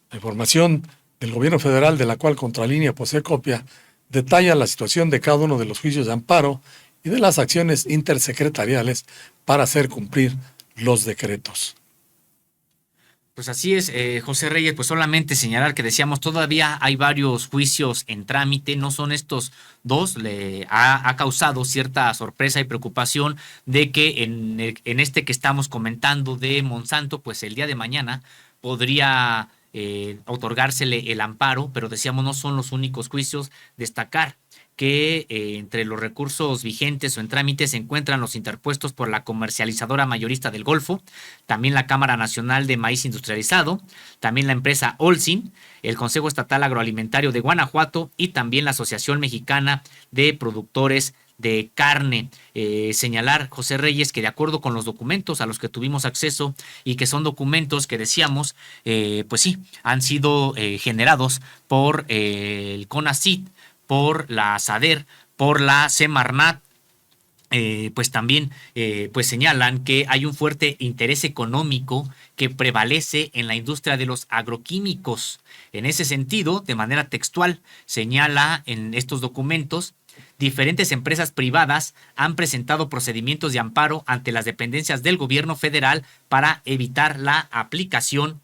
C: La información del gobierno federal, de la cual Contralínea posee copia, detalla la situación de cada uno de los juicios de amparo y de las acciones intersecretariales para hacer cumplir los decretos.
A: Pues así es, José Reyes, pues solamente señalar que decíamos todavía hay varios juicios en trámite, no son estos 2, le ha causado cierta sorpresa y preocupación de que en este que estamos comentando de Monsanto, pues el día de mañana podría otorgársele el amparo, pero decíamos no son los únicos juicios. Destacar que entre los recursos vigentes o en trámite se encuentran los interpuestos por la comercializadora mayorista del Golfo, también la Cámara Nacional de Maíz Industrializado, también la empresa Olsin, el Consejo Estatal Agroalimentario de Guanajuato y también la Asociación Mexicana de Productores de Carne. Señalar, José Reyes, que de acuerdo con los documentos a los que tuvimos acceso y que son documentos que decíamos, pues sí, han sido generados por el CONACYT, por la SADER, por la Semarnat, pues también pues señalan que hay un fuerte interés económico que prevalece en la industria de los agroquímicos. En ese sentido, de manera textual, señala en estos documentos, diferentes empresas privadas han presentado procedimientos de amparo ante las dependencias del gobierno federal para evitar la aplicación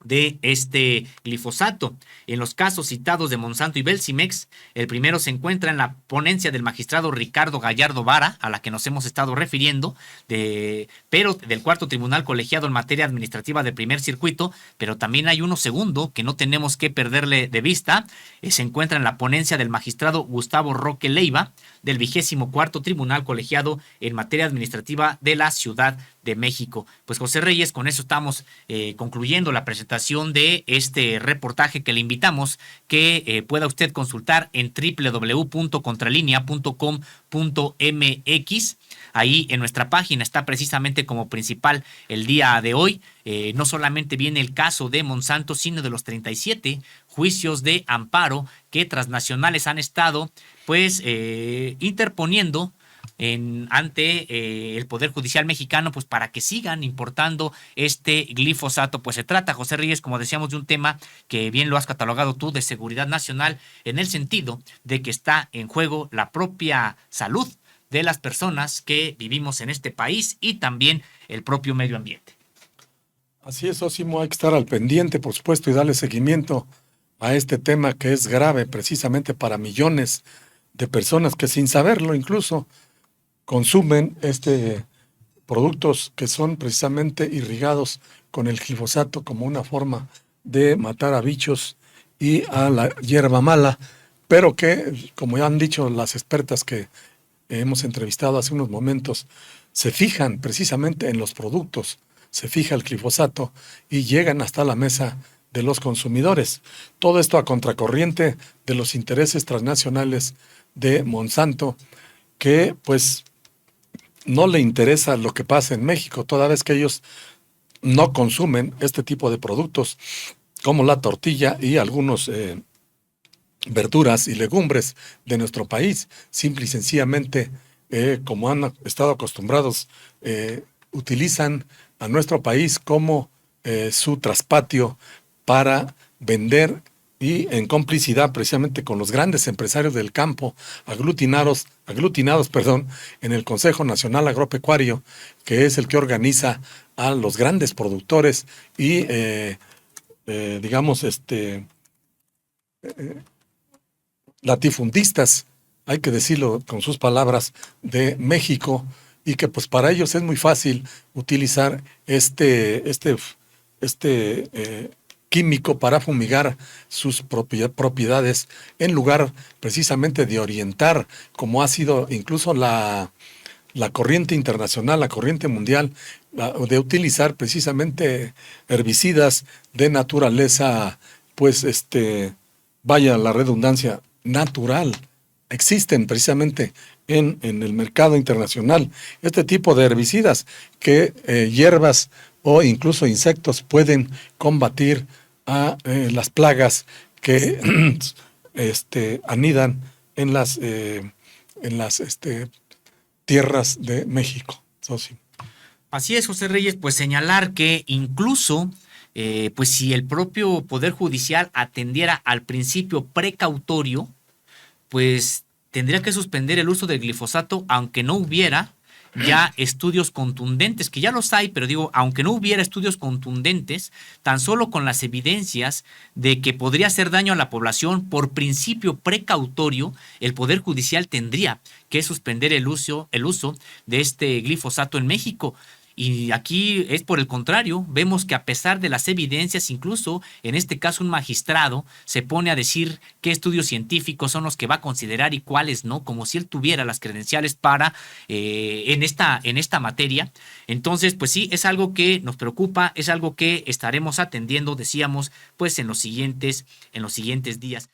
A: de este glifosato. En los casos citados de Monsanto y Belcimex, el primero se encuentra en la ponencia del magistrado Ricardo Gallardo Vara, a la que nos hemos estado refiriendo, pero del cuarto tribunal colegiado en materia administrativa del primer circuito, pero también hay uno segundo que no tenemos que perderle de vista, se encuentra en la ponencia del magistrado Gustavo Roque Leiva, del 24º tribunal colegiado en materia administrativa de la Ciudad de México. Pues José Reyes, con eso estamos concluyendo la presentación interpretación de este reportaje que le invitamos que pueda usted consultar en www.contralinea.com.mx. Ahí en nuestra página está precisamente como principal el día de hoy. No solamente viene el caso de Monsanto, sino de los 37 juicios de amparo que transnacionales han estado pues interponiendo ante el Poder Judicial mexicano, pues para que sigan importando este glifosato. Pues se trata, José Reyes, como decíamos, de un tema que bien lo has catalogado tú, de seguridad nacional, en el sentido de que está en juego la propia salud de las personas que vivimos en este país y también el propio medio ambiente.
C: Así es, Osimo, hay que estar al pendiente, por supuesto, y darle seguimiento a este tema que es grave precisamente para millones de personas que sin saberlo incluso consumen productos que son precisamente irrigados con el glifosato como una forma de matar a bichos y a la hierba mala, pero que, como ya han dicho las expertas que hemos entrevistado hace unos momentos, se fijan precisamente en los productos, se fija el glifosato y llegan hasta la mesa de los consumidores. Todo esto a contracorriente de los intereses transnacionales de Monsanto, que pues no le interesa lo que pasa en México, toda vez que ellos no consumen este tipo de productos como la tortilla y algunos verduras y legumbres de nuestro país. Simple y sencillamente, como han estado acostumbrados, utilizan a nuestro país como su traspatio para vender, y en complicidad precisamente con los grandes empresarios del campo, aglutinados, en el Consejo Nacional Agropecuario, que es el que organiza a los grandes productores y, latifundistas, hay que decirlo con sus palabras, de México, y que pues para ellos es muy fácil utilizar químico para fumigar sus propiedades, en lugar precisamente de orientar, como ha sido incluso la corriente internacional, la corriente mundial, de utilizar precisamente herbicidas de naturaleza, pues vaya la redundancia, natural. Existen precisamente en el mercado internacional este tipo de herbicidas que hierbas o incluso insectos pueden combatir a las plagas que anidan en las tierras de México.
A: Así es, José Reyes, pues señalar que incluso pues si el propio Poder Judicial atendiera al principio precautorio, pues tendría que suspender el uso del glifosato, aunque no hubiera ya estudios contundentes, que ya los hay, pero digo, aunque no hubiera estudios contundentes, tan solo con las evidencias de que podría hacer daño a la población por principio precautorio, el Poder Judicial tendría que suspender el uso de este glifosato en México. Y aquí es por el contrario, vemos que a pesar de las evidencias, incluso en este caso un magistrado se pone a decir qué estudios científicos son los que va a considerar y cuáles no, como si él tuviera las credenciales para en esta materia. Entonces, pues sí, es algo que nos preocupa, es algo que estaremos atendiendo, decíamos, pues en los siguientes días.